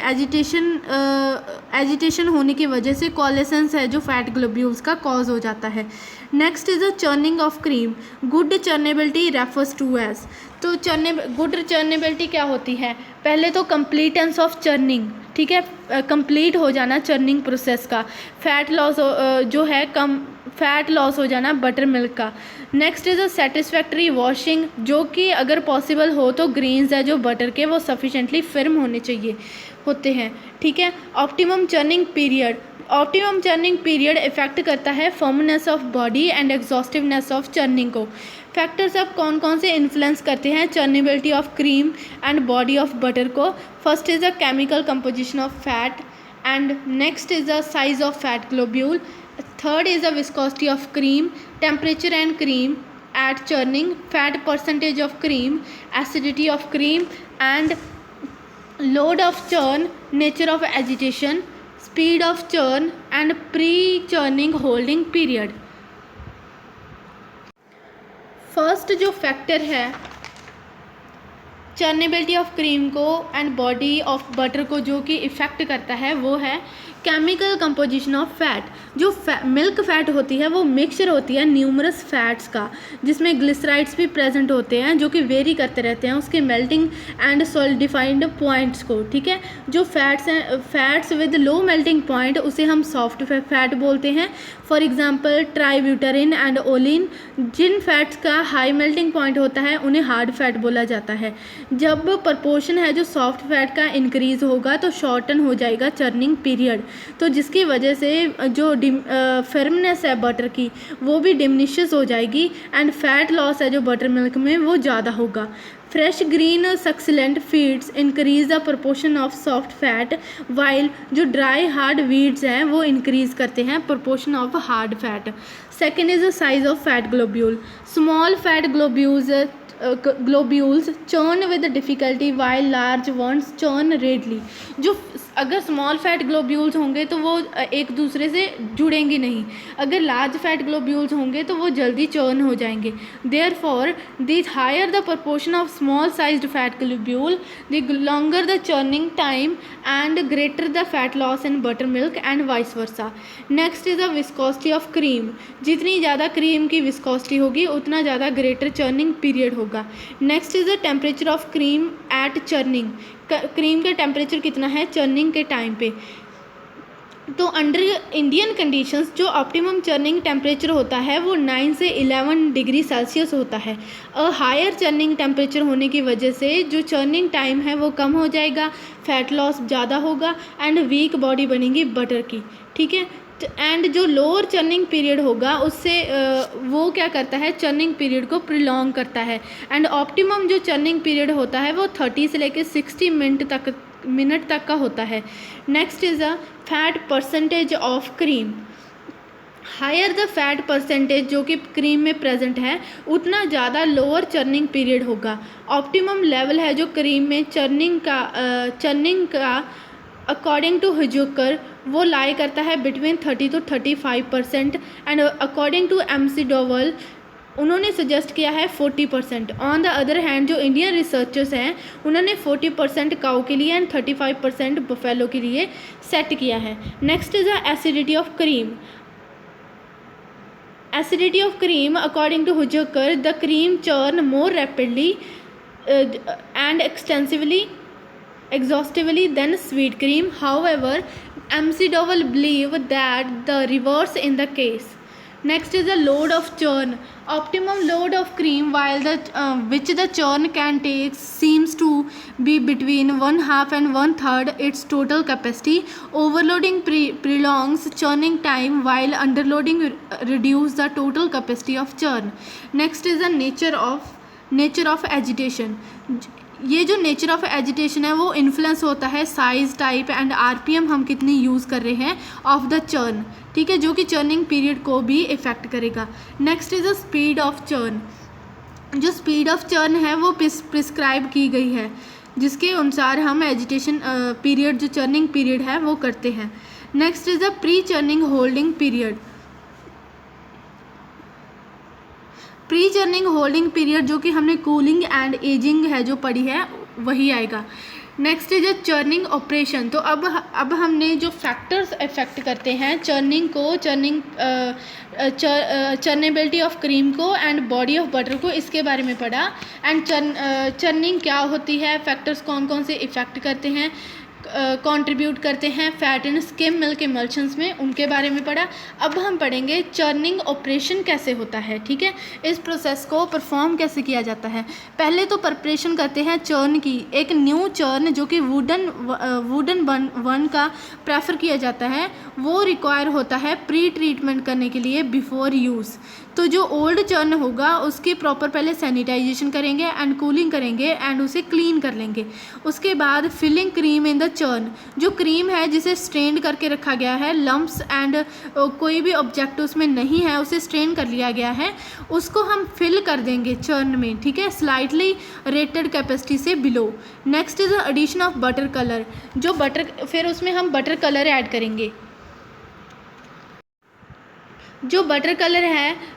एजिटेशन होने की वजह से कोलेसेंस है जो फैट ग्लोब्यूल्स का कॉज हो जाता है। Next is the churning of cream, good churnability refers to as, तो गुड चर्नेबिलिटी क्या होती है, पहले तो कंप्लीटेंस ऑफ चर्निंग, ठीक है, कंप्लीट हो जाना चर्निंग प्रोसेस का, फैट लॉस जो है कम फैट लॉस हो जाना बटर मिल्क का। Next is a satisfactory washing, जो कि अगर पॉसिबल हो तो ग्रेन्स है जो बटर के वो सफिशेंटली फिर्म होने चाहिए होते हैं, ठीक है। ऑप्टिमम चर्निंग पीरियड इफेक्ट करता है firmness of body and exhaustiveness of churning को। फैक्टर्स अब कौन कौन से इन्फ्लुएंस करते हैं churnability of cream and body of butter को। First is the chemical composition of fat, and next is the size of fat globule, third is the viscosity of cream, temperature and cream at churning, fat percentage of cream, acidity of cream and load of churn, nature of agitation, speed of churn and pre-churning holding period। First जो factor है चर्नेबिलिटी of cream को and body of butter को जो कि effect करता है वो है केमिकल कंपोजिशन ऑफ फैट। जो मिल्क फैट होती है वो मिक्सचर होती है न्यूमरस फैट्स का, जिसमें ग्लिसराइड्स भी प्रेजेंट होते हैं जो कि वेरी करते रहते हैं उसके मेल्टिंग एंड सॉलिडिफाइड पॉइंट्स को, ठीक है। जो फैट्स हैं, fats with low melting point उसे हम सॉफ्ट फैट बोलते हैं। For example tributyrin and olein, जिन फैट्स का हाई मेल्टिंग पॉइंट होता है उन्हें हार्ड फैट बोला जाता है। जब प्रपोर्शन है जो सॉफ्ट फैट का इंक्रीज होगा तो शॉर्टन हो जाएगा चर्निंग पीरियड, तो जिसकी वजह से जो फर्मनेस है बटर की वो भी डिमिनिशेस हो जाएगी एंड फैट लॉस है जो बटर मिल्क में वो ज़्यादा होगा। Fresh green succulent feeds increase the proportion of soft fat, while जो ड्राई हार्ड वीड्स हैं वो इंक्रीज करते हैं proportion of hard fat. Second is the size of fat globule, small fat globules churn with difficulty while large ones churn readily. जो अगर small fat globules होंगे तो वो एक दूसरे से जुड़ेंगे नहीं, अगर लार्ज फैट ग्लोब्यूल्स होंगे तो वो जल्दी चर्न हो जाएंगे। Therefore the higher the proportion of small sized fat globule the longer the churning time and greater the fat loss in butter milk and vice versa. Next is the viscosity of cream, जितनी ज़्यादा cream की viscosity होगी उतना ज़्यादा greater churning period होगा। Next is the temperature of cream at churning, cream का temperature कितना है चर्निंग के टाइम पे। तो अंडर इंडियन कंडीशंस जो ऑप्टिमम चर्निंग टेम्परेचर होता है वो 9 से 11 डिग्री सेल्सियस होता है। हायर चर्निंग टेम्परेचर होने की वजह से जो चर्निंग टाइम है वो कम हो जाएगा, फैट लॉस ज़्यादा होगा एंड वीक बॉडी बनेगी बटर की, ठीक है। एंड जो लोअर चर्निंग पीरियड होगा उससे वो क्या करता है चर्निंग पीरियड को प्रिलोंग करता है एंड ऑप्टिमम जो चर्निंग पीरियड होता है वो 30 से लेकर 60 मिनट तक का होता है। Next is a fat percentage of cream, higher the fat percentage जो कि क्रीम में प्रेजेंट है उतना ज़्यादा लोअर चर्निंग पीरियड होगा। ऑप्टिमम लेवल है जो क्रीम में चर्निंग का अकॉर्डिंग टू हुजुकर वो लाई करता है between 30 to 35% and according to MC Dowell उन्होंने सजेस्ट किया है 40%। ऑन द अदर हैंड जो इंडियन रिसर्चर्स हैं उन्होंने 40% काऊ के लिए एंड 35% बफेलो के लिए सेट किया है। Next is the acidity of cream, acidity of cream according to Hunziker the cream churn more rapidly and exhaustively than sweet cream. However, MC Dowell believe that the reverse in the case. Next is the load of churn, optimum load of cream while which the churn can take seems to be between 1/2 and 1/3 its total capacity. Overloading prolongs churning time while underloading reduce the total capacity of churn. Next is the nature of agitation. ये जो nature of agitation है वो influence होता है size type and RPM हम कितनी use कर रहे हैं ऑफ द चर्न, ठीक है, जो कि चर्निंग पीरियड को भी इफ़ेक्ट करेगा। Next is the speed of churn, जो स्पीड ऑफ चर्न है वो प्रिस्क्राइब की गई है जिसके अनुसार हम एजिटेशन पीरियड जो चर्निंग पीरियड है वो करते हैं। Next is the pre churning holding period. Pre churning holding period जो कि हमने कूलिंग एंड एजिंग है जो पढ़ी है वही आएगा। Next is churning operation. तो अब हमने जो फैक्टर्स इफेक्ट करते हैं चर्निंग को, चर्नेबिलिटी ऑफ क्रीम को एंड बॉडी ऑफ बटर को, इसके बारे में पढ़ा। एंड चर्निंग क्या होती है, फैक्टर्स कौन कौन से इफेक्ट करते हैं, कंट्रीब्यूट करते हैं fat and skim milk emulsions में, उनके बारे में पढ़ा। अब हम पढ़ेंगे चर्निंग ऑपरेशन कैसे होता है, ठीक है, इस प्रोसेस को परफॉर्म कैसे किया जाता है। पहले तो प्रिपरेशन करते हैं चर्न की। एक न्यू चर्न जो कि वुडन वन का प्रेफर किया जाता है, वो रिक्वायर होता है प्री ट्रीटमेंट करने के लिए बिफोर यूज़। तो जो ओल्ड चर्न होगा उसकी प्रॉपर पहले सैनिटाइजेशन करेंगे एंड कूलिंग करेंगे एंड उसे क्लीन कर लेंगे। उसके बाद filling cream in the churn, जो क्रीम है जिसे स्ट्रेन करके रखा गया है, लम्प्स एंड कोई भी ऑब्जेक्ट उसमें नहीं है, उसे स्ट्रेन कर लिया गया है, उसको हम फिल कर देंगे चर्न में, ठीक है, स्लाइटली रेटेड कैपेसिटी से below. Next is addition of butter colour, जो फिर उसमें हम बटर कलर ऐड करेंगे। जो बटर कलर है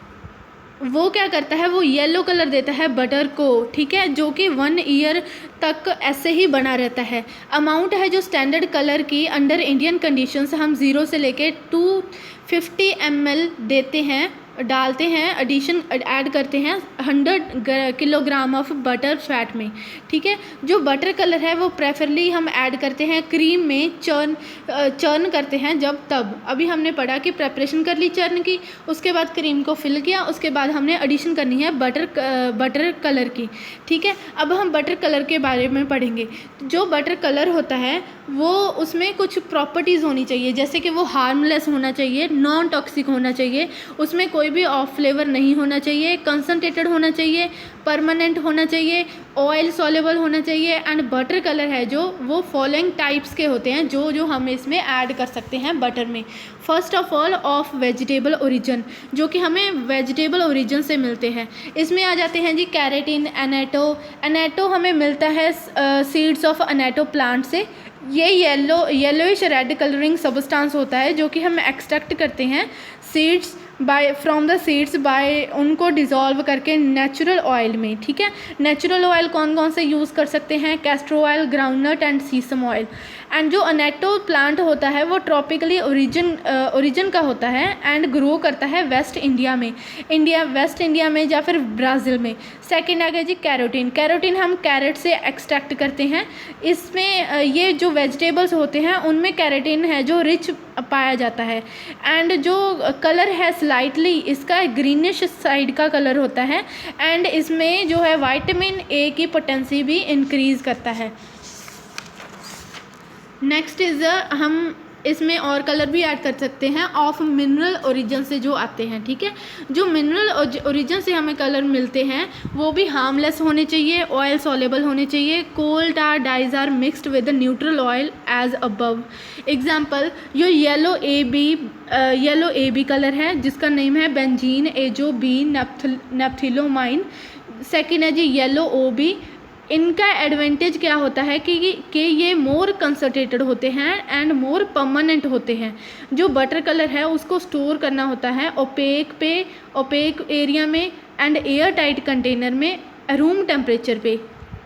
वो क्या करता है, वो येलो कलर देता है बटर को, ठीक है, जो कि 1 ईयर तक ऐसे ही बना रहता है। अमाउंट है जो स्टैंडर्ड कलर की अंडर इंडियन कंडीशंस हम 0 से लेके 250 ml डालते हैं, एडिशन ऐड करते हैं 100 किलोग्राम ऑफ बटर फैट में, ठीक है। जो बटर कलर है वो प्रेफरली हम ऐड करते हैं क्रीम में, चर्न करते हैं जब तब। अभी हमने पढ़ा कि प्रेपरेशन कर ली चर्न की, उसके बाद क्रीम को फिल किया, उसके बाद हमने एडिशन करनी है बटर कलर की, ठीक है। अब हम बटर कलर के बारे में पढ़ेंगे। जो बटर कलर होता है वो उसमें कुछ प्रॉपर्टीज़ होनी चाहिए, जैसे कि वो हार्मलेस होना चाहिए, नॉन टॉक्सिक होना चाहिए, उसमें कोई भी ऑफ फ्लेवर नहीं होना चाहिए, कंसनट्रेटेड होना चाहिए, परमानेंट होना चाहिए, ऑयल सॉल्युबल होना चाहिए। एंड बटर कलर है जो वो फॉलोइंग टाइप्स के होते हैं जो हम इसमें ऐड कर सकते हैं बटर में। First of all of vegetable origin, जो कि हमें वेजिटेबल ओरिजिन से मिलते हैं। इसमें आ जाते हैं जी कैरेटिन, एनेटो हमें मिलता है सीड्स ऑफ एनेटो प्लांट से। ये येलोइश रेड कलरिंग सब्सटेंस होता है जो कि हम एक्सट्रैक्ट करते हैं seeds from the seeds by उनको डिज़ोल्व करके नेचुरल ऑयल में, ठीक है। नेचुरल ऑयल कौन कौन से यूज़ कर सकते हैं, castor oil, groundnut and sesame oil. And जो अनेटो प्लांट होता है वो ट्रॉपिकली ओरिजिन का होता है एंड ग्रो करता है वेस्ट इंडिया में या फिर ब्राज़ील में। सेकेंड आ गया जी कैरोटीन हम कैरेट से एक्सट्रैक्ट करते हैं। इसमें ये जो वेजिटेबल्स होते हैं उनमें कैरोटीन है जो रिच पाया जाता है। एंड जो कलर है स्लाइटली इसका ग्रीनिश साइड का कलर होता है एंड इसमें जो है विटामिन ए की पोटेंसी भी इंक्रीज़ करता है। नेक्स्ट इज़ हम इसमें और कलर भी ऐड कर सकते हैं ऑफ मिनरल ओरिजिन से जो आते हैं, ठीक है। जो मिनरल ओरिजिन से हमें कलर मिलते हैं वो भी हार्मलेस होने चाहिए, ऑयल सॉल्युबल होने चाहिए, coal tar dyes are mixed with neutral oil as above. Example जो येलो ए बी कलर है जिसका नेम है benzene azo B naphthylamine. Second है जी येलो ओ बी। इनका एडवांटेज क्या होता है कि ये मोर कंसनट्रेटेड होते हैं एंड मोर परमानेंट होते हैं। जो बटर कलर है उसको स्टोर करना होता है ओपेक एरिया में एंड एयर टाइट कंटेनर में रूम टेम्परेचर पे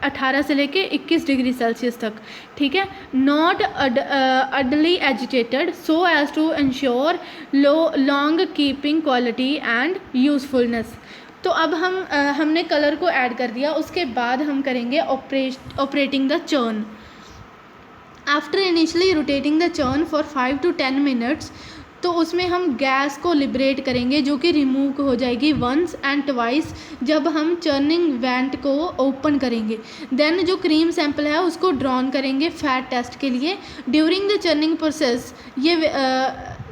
18 से लेके 21 डिग्री सेल्सियस तक, ठीक है। Not unduly agitated so as to ensure long keeping quality and usefulness. तो अब हमने कलर को ऐड कर दिया, उसके बाद हम करेंगे operating the churn. After initially rotating the churn for 5 to 10 minutes, तो उसमें हम गैस को लिबरेट करेंगे जो कि रिमूव हो जाएगी वंस एंड ट्वाइस जब हम चर्निंग वेंट को ओपन करेंगे। देन जो क्रीम सैंपल है उसको ड्रॉन करेंगे फैट टेस्ट के लिए। ड्यूरिंग द चर्निंग प्रोसेस ये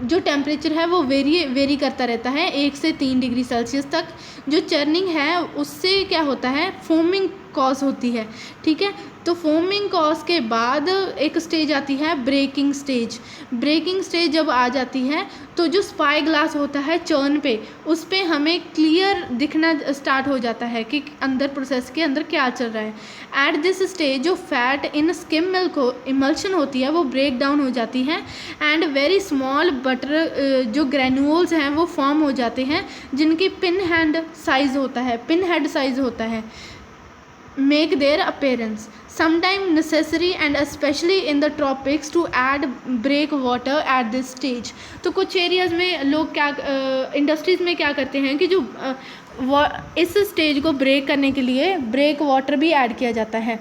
जो टेम्परेचर है वो वेरी करता रहता है 1 से 3 डिग्री सेल्सियस तक। जो चर्निंग है उससे क्या होता है, फोमिंग कॉज होती है, ठीक है। तो फोमिंग कॉज के बाद एक स्टेज आती है ब्रेकिंग स्टेज। ब्रेकिंग स्टेज जब आ जाती है तो जो स्पाई ग्लास होता है चर्न पे, उस पे हमें क्लियर दिखना स्टार्ट हो जाता है कि अंदर प्रोसेस के अंदर क्या चल रहा है। एट दिस स्टेज जो फैट इन स्किम मिल्क को इमल्शन होती है वो ब्रेक डाउन हो जाती है एंड वेरी स्मॉल बटर जो ग्रैन्यूल्स हैं वो फॉर्म हो जाते हैं, जिनकी पिन हेड साइज होता है make their appearance, sometime necessary and especially in the tropics to add break water at this stage। तो कुछ एरियाज़ में लोग क्या इंडस्ट्रीज़ में क्या करते हैं कि जो इस स्टेज को ब्रेक करने के लिए ब्रेक वाटर भी ऐड किया जाता है।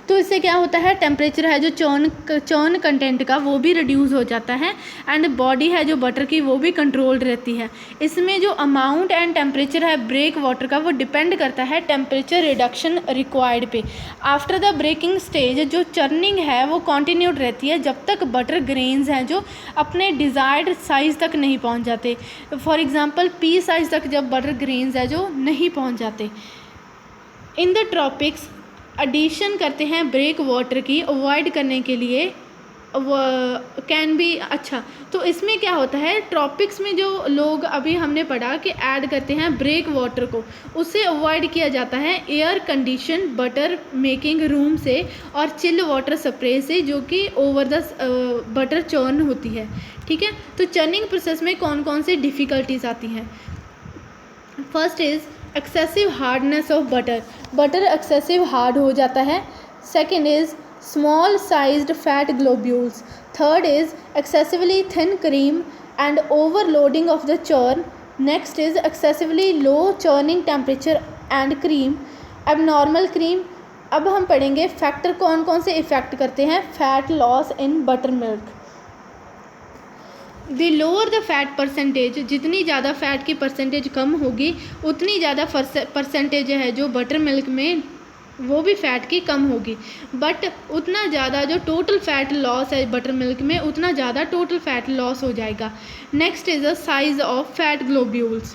तो इससे क्या होता है, टेम्परेचर है जो चर्न कंटेंट का वो भी रिड्यूस हो जाता है एंड बॉडी है जो बटर की वो भी कंट्रोल्ड रहती है। इसमें जो अमाउंट एंड टेम्परेचर है ब्रेक वाटर का वो डिपेंड करता है टेम्परेचर रिडक्शन रिक्वायर्ड पे। आफ्टर द ब्रेकिंग स्टेज जो चर्निंग है वो कंटिन्यूड रहती है जब तक बटर ग्रेन्स हैं जो अपने डिज़ायर्ड साइज़ तक नहीं पहुंच जाते। फॉर एग्जांपल पी साइज़ तक जब बटर ग्रेन्स है जो नहीं पहुंच जाते। इन द ट्रॉपिक्स एडिशन करते हैं ब्रेक वाटर की अवॉइड करने के लिए कैन बी। अच्छा, तो इसमें क्या होता है, ट्रॉपिक्स में जो लोग अभी हमने पढ़ा कि ऐड करते हैं ब्रेक वाटर को, उससे अवॉइड किया जाता है air condition butter making room से और चिल वाटर स्प्रे से जो कि ओवर द बटर चर्न होती है, ठीक है। तो चर्निंग प्रोसेस में कौन कौन सी डिफ़िकल्टीज आती हैं। First is excessive hardness of butter excessive hard हो जाता है। Second is small sized fat globules. Third is excessively thin cream and overloading of the churn. Next is excessively low churning temperature and cream, abnormal cream. अब हम पढ़ेंगे factor कौन कौन से effect करते हैं fat loss in butter milk. The lower the fat percentage, जितनी ज़्यादा फैट की परसेंटेज कम होगी उतनी ज़्यादा परसेंटेज है जो बटर मिल्क में वो भी फैट की कम होगी, बट उतना ज़्यादा जो टोटल फैट लॉस है बटर मिल्क में उतना ज़्यादा टोटल फैट लॉस हो जाएगा। Next is the size of fat globules.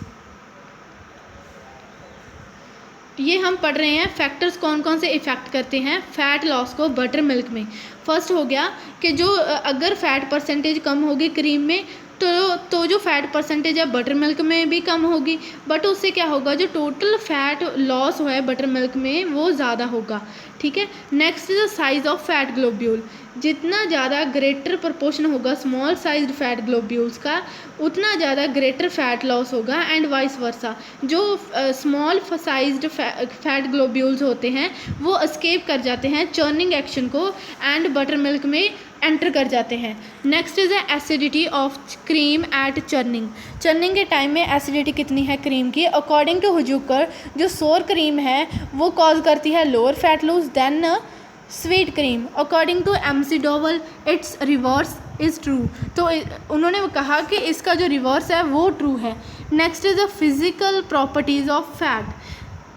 ये हम पढ़ रहे हैं फैक्टर्स कौन कौन से इफ़ेक्ट करते हैं फ़ैट लॉस को बटर मिल्क में। फर्स्ट हो गया कि जो अगर फैट परसेंटेज कम होगी क्रीम में तो जो फैट परसेंटेज है बटर मिल्क में भी कम होगी, बट उससे क्या होगा जो टोटल फैट लॉस हुआ है बटर मिल्क में वो ज़्यादा होगा, ठीक है। Next is the size of fat globule. जितना ज़्यादा ग्रेटर प्रोपोर्शन होगा स्मॉल साइज्ड फैट ग्लोब्यूल्स का उतना ज़्यादा ग्रेटर फैट लॉस होगा एंड वाइस वर्सा। जो स्मॉल साइज्ड फैट ग्लोब्यूल्स होते हैं वो एस्केप कर जाते हैं चर्निंग एक्शन को एंड बटर मिल्क में एंटर कर जाते हैं। Next is acidity of cream at churning के टाइम में एसिडिटी कितनी है क्रीम की। अकॉर्डिंग टू हुजूकर जो सोर क्रीम है वो कॉज करती है lower fat loss than sweet cream. According to MC Dowell it's reverse is true. तो उन्होंने कहा कि इसका जो रिवर्स है वो ट्रू है। Next is the physical properties of fat.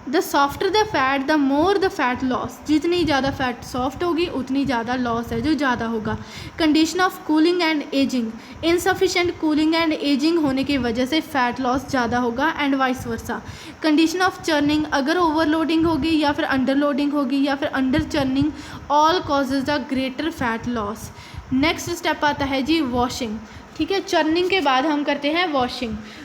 The softer the fat the more the fat loss. जितनी ज़्यादा फैट सॉफ्ट होगी उतनी ज़्यादा लॉस है जो ज़्यादा होगा। Condition of cooling and ageing. Insufficient cooling and ageing होने की वजह से फैट लॉस ज़्यादा होगा and vice versa. Condition of churning, अगर ओवरलोडिंग होगी या फिर अंडरलोडिंग होगी या फिर under churning, all causes the greater fat loss. Next step आता है जी वॉशिंग, ठीक है। चर्निंग के बाद हम करते हैं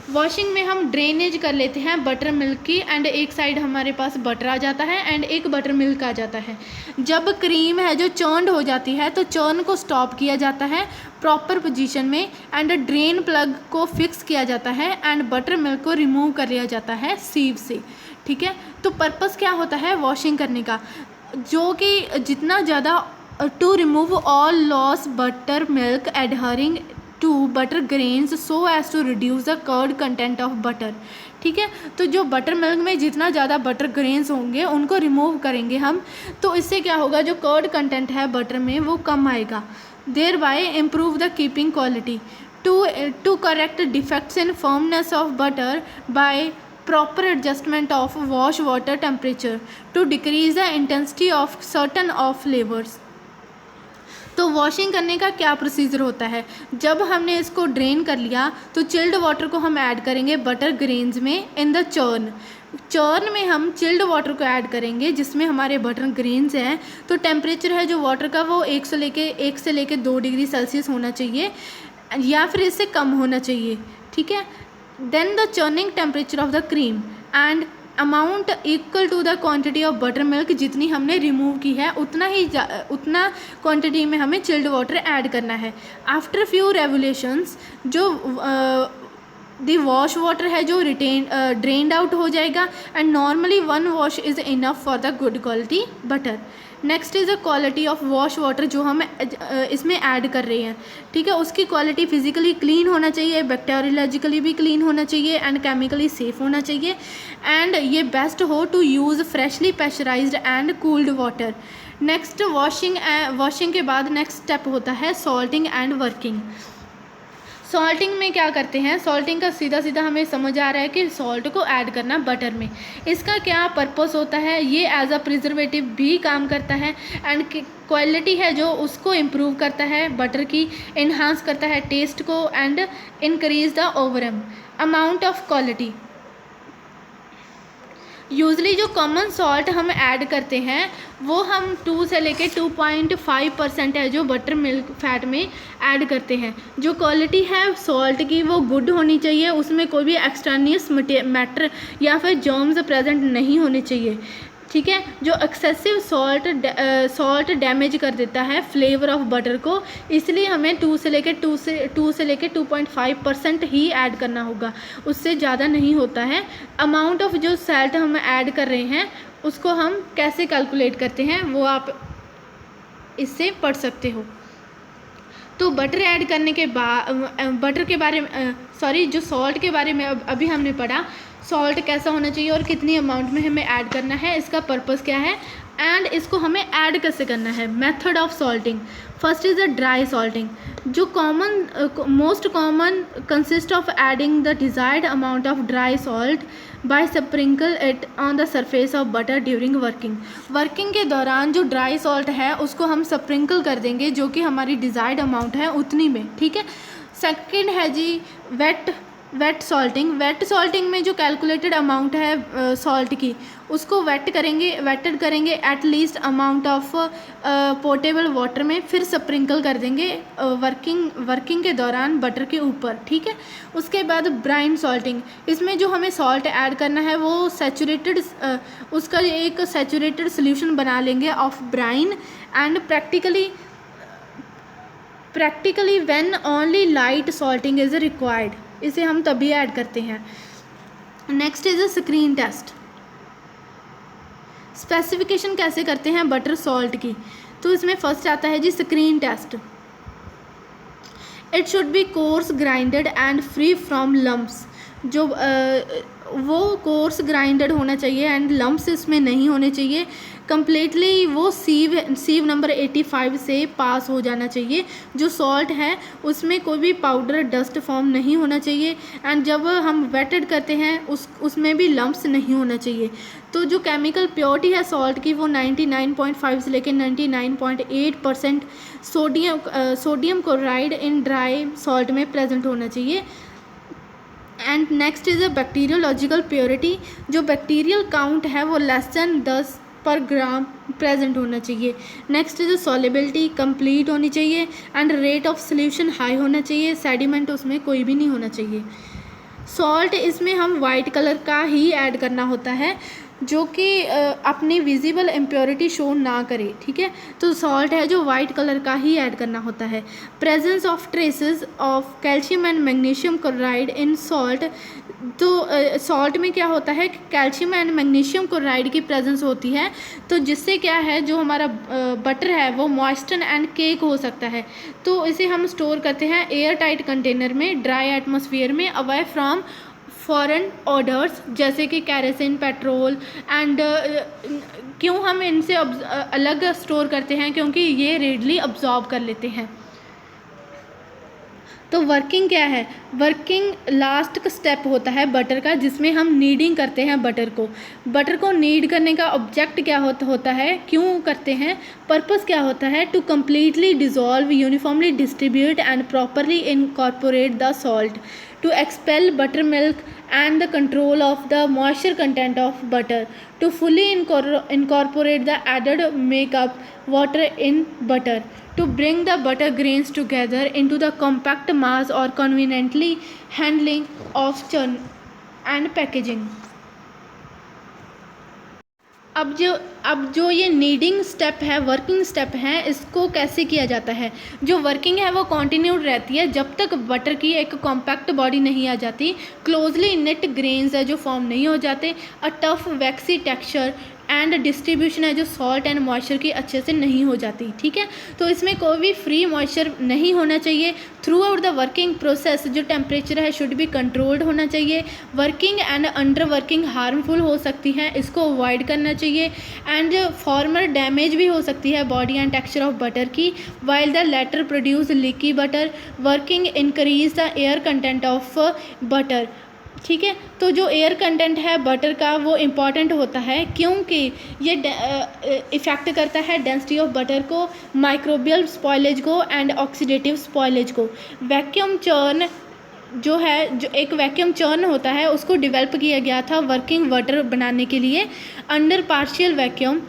वॉशिंग में हम ड्रेनेज कर लेते हैं बटर मिल्क की एंड एक साइड हमारे पास बटर आ जाता है एंड एक बटर मिल्क आ जाता है। जब क्रीम है जो चर्नड हो जाती है तो चर्न को स्टॉप किया जाता है प्रॉपर पोजीशन में एंड ड्रेन प्लग को फिक्स किया जाता है एंड बटर मिल्क को रिमूव कर लिया जाता है सीव से, ठीक है। तो पर्पस क्या होता है वॉशिंग करने का, जो कि जितना ज़्यादा to remove all loss buttermilk adhering to butter grains so as to reduce the curd content of butter, ठीक है। तो जो बटर मिल्क में जितना ज़्यादा बटर ग्रेन्स होंगे उनको रिमूव करेंगे हम, तो इससे क्या होगा जो कर्ड कंटेंट है बटर में वो कम आएगा। Thereby improve the keeping quality to correct defects in firmness of butter by proper adjustment of wash water temperature to decrease the intensity of certain of flavors। तो washing करने का क्या procedure होता है, जब हमने इसको ड्रेन कर लिया तो चिल्ड वाटर को हम ऐड करेंगे बटर ग्रेन्स में इन द चर्न में हम चिल्ड वाटर को ऐड करेंगे जिसमें हमारे बटर ग्रेन्स हैं। तो टेम्परेचर है जो वाटर का वो 1 से लेके 2 डिग्री सेल्सियस होना चाहिए या फिर इससे कम होना चाहिए, ठीक है। Then the churning temperature of the cream and amount equal to the quantity of buttermilk, जितनी हमने रिमूव की है उतना क्वांटिटी में हमें चिल्ड वाटर ऐड करना है। आफ्टर फ्यू रेवोल्यूशंस जो दी वॉश वाटर है जो ड्रेन्ड आउट हो जाएगा and normally 1 wash is enough for the good quality butter. Next is the quality of wash water जो हम इसमें ऐड कर रहे हैं, ठीक है। उसकी क्वालिटी फिजिकली क्लीन होना चाहिए, बैक्टीरियोलॉजिकली भी क्लीन होना चाहिए एंड केमिकली सेफ होना चाहिए एंड ये बेस्ट हो to use freshly pressurized and cooled water. Next washing के बाद नेक्स्ट स्टेप होता है सॉल्टिंग एंड वर्किंग। सॉल्टिंग में क्या करते हैं, सॉल्टिंग का सीधा हमें समझ आ रहा है कि सॉल्ट को ऐड करना बटर में। इसका क्या पर्पस होता है, ये एज अ प्रिजर्वेटिव भी काम करता है एंड क्वालिटी है जो उसको इम्प्रूव करता है, बटर की इन्हांस करता है टेस्ट को and increase the overall amount of quality. Usually जो कॉमन सॉल्ट हम ऐड करते हैं वो हम 2 से लेके 2.5% है जो बटर मिल्क फैट में ऐड करते हैं। जो क्वालिटी है सॉल्ट की वो गुड होनी चाहिए, उसमें कोई भी एक्सटर्नियस मैटर या फिर जर्म्स प्रेजेंट नहीं होने चाहिए, ठीक है। जो एक्सेसिव सॉल्ट डैमेज कर देता है फ्लेवर ऑफ बटर को, इसलिए हमें 2 से लेके 2.5% ही ऐड करना होगा, उससे ज़्यादा नहीं होता है। अमाउंट ऑफ जो सॉल्ट हम ऐड कर रहे हैं उसको हम कैसे कैलकुलेट करते हैं वो आप इससे पढ़ सकते हो। तो बटर ऐड करने के बाद बटर के बारे में जो सॉल्ट के बारे में अभी हमने पढ़ा, सॉल्ट कैसा होना चाहिए और कितनी अमाउंट में हमें ऐड करना है, इसका पर्पस क्या है एंड इसको हमें ऐड कैसे करना है। Method of salting, first is the dry salting जो most common consist of adding the desired amount of dry salt by sprinkle it on the surface of butter during working के दौरान जो dry salt है उसको हम sprinkle कर देंगे जो कि हमारी डिज़ायर्ड अमाउंट है उतनी में, ठीक है। सेकंड है जी वेट सॉल्टिंग में जो कैलकुलेटेड अमाउंट है सॉल्ट की उसको वेटेड करेंगे at least amount of portable water में, फिर स्प्रिंकल कर देंगे वर्किंग के दौरान बटर के ऊपर, ठीक है। उसके बाद ब्राइन सॉल्टिंग, इसमें जो हमें सॉल्ट ऐड करना है वो उसका एक सैचुरेटेड सोल्यूशन बना लेंगे of brine and practically when only light salting is required, इसे हम तभी ऐड करते हैं। Next is a screen test. Specification कैसे करते हैं बटर सॉल्ट की, तो इसमें फर्स्ट आता है जी screen test. It should be coarse grinded and free from lumps, जो वो कोर्स ग्राइंडेड होना चाहिए एंड लम्प्स इसमें नहीं होने चाहिए। कम्प्लीटली वो सीव नंबर 85 से पास हो जाना चाहिए। जो सॉल्ट है उसमें कोई भी पाउडर डस्ट फॉर्म नहीं होना चाहिए एंड जब हम वेटेड करते हैं उसमें भी लम्प्स नहीं होना चाहिए। तो जो केमिकल प्योरिटी है सॉल्ट की वो 99.5 से लेकर 99.8% sodium chloride in dry salt में प्रेजेंट होना चाहिए। And next is a bacteriological purity, जो बैक्टीरियल काउंट है वो लेस दैन 10 पर ग्राम प्रेजेंट होना चाहिए। नेक्स्ट इज सॉलिबिलिटी कंप्लीट होनी चाहिए and rate of solution high होना चाहिए, सेडिमेंट उसमें कोई भी नहीं होना चाहिए। सॉल्ट इसमें हम वाइट कलर का ही ऐड करना होता है जो कि अपनी विजिबल इम्प्योरिटी शो ना करे, ठीक है। तो सॉल्ट है जो वाइट कलर का ही ऐड करना होता है। Presence of traces of calcium and magnesium chloride in salt, तो सॉल्ट में क्या होता है कैल्शियम एंड मैग्नीशियम क्लोराइड की प्रेजेंस होती है, तो जिससे क्या है जो हमारा बटर है वो मॉइस्चर एंड केक हो सकता है। तो इसे हम स्टोर करते हैं एयर टाइट कंटेनर में ड्राई एटमॉस्फेयर में, अवे फ्रॉम फॉरेन ऑर्डर्स जैसे कि कैरोसिन, पेट्रोल एंड क्यों हम इनसे अलग स्टोर करते हैं, क्योंकि ये रेडली अब्जॉर्ब कर लेते हैं। तो वर्किंग क्या है, वर्किंग लास्ट स्टेप होता है बटर का, जिसमें हम नीडिंग करते हैं बटर को नीड करने का ऑब्जेक्ट क्या होता है, क्यों करते हैं, पर्पस क्या होता है, to completely dissolve, uniformly distribute and properly incorporate the salt, to expel buttermilk and the control of the moisture content of butter, to fully incorporate the added makeup water in butter, to bring the butter grains together into the compact mass or conveniently handling of churn and packaging. अब जो ये needing step है, working step है, इसको कैसे किया जाता है। जो वर्किंग है वो कॉन्टिन्यूड रहती है जब तक बटर की एक कॉम्पैक्ट बॉडी नहीं आ जाती, क्लोजली निट ग्रेन्स है जो फॉर्म नहीं हो जाते, a tough vaccine texture and distribution है जो सॉल्ट एंड मॉइस्चर की अच्छे से नहीं हो जाती। ठीक है, तो इसमें कोई भी फ्री मॉइस्चर नहीं होना चाहिए। Through out the working process जो टेम्परेचर है शुड बी कंट्रोल्ड होना चाहिए। Working and under working harmful हो सकती है, इसको अवॉइड करना चाहिए। एंड फॉर्मर डैमेज भी हो सकती है body and texture of butter की, while the latter produce leaky butter. Working increase the air content of butter. ठीक है, तो जो एयर कंटेंट है बटर का वो इम्पॉर्टेंट होता है, क्योंकि ये इफ़ेक्ट करता है डेंसिटी ऑफ बटर को, माइक्रोबियल स्पॉइलेज को एंड ऑक्सीडेटिव स्पॉइलेज को। वैक्यूम चर्न जो है, जो एक वैक्यूम चर्न होता है उसको डेवलप किया गया था वर्किंग बटर बनाने के लिए under partial vacuum.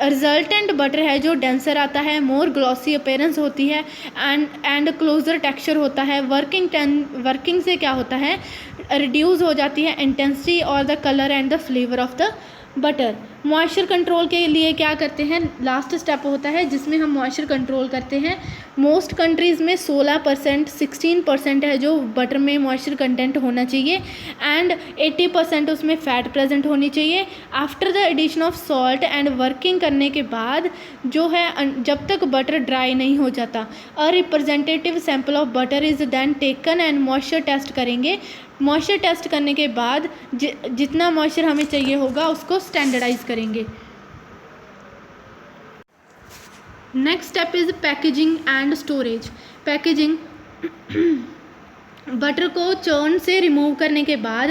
Resultant butter है जो डेंसर आता है, मोर ग्लॉसी अपीयरेंस होती है एंड क्लोजर टेक्सचर होता है। वर्किंग से क्या होता है, रिड्यूस हो जाती है इंटेंसिटी और the colour and the flavour of the butter. Moisture control के लिए क्या करते हैं, लास्ट स्टेप होता है जिसमें हम मॉइस्चर कंट्रोल करते हैं। मोस्ट कंट्रीज़ में 16% 16% है जो बटर में मॉइस्चर कंटेंट होना चाहिए एंड 80% उसमें फ़ैट प्रेजेंट होनी चाहिए। After the addition of salt and working करने के बाद जो है, जब तक बटर ड्राई नहीं हो जाता, a representative sample of butter is then taken and moisture test करेंगे। मॉइस्चर टेस्ट करने के बाद जितना मॉइस्चर हमें चाहिए होगा उसको स्टैंडर्डाइज करेंगे। Next step is packaging and storage. Packaging butter को चर्न से रिमूव करने के बाद,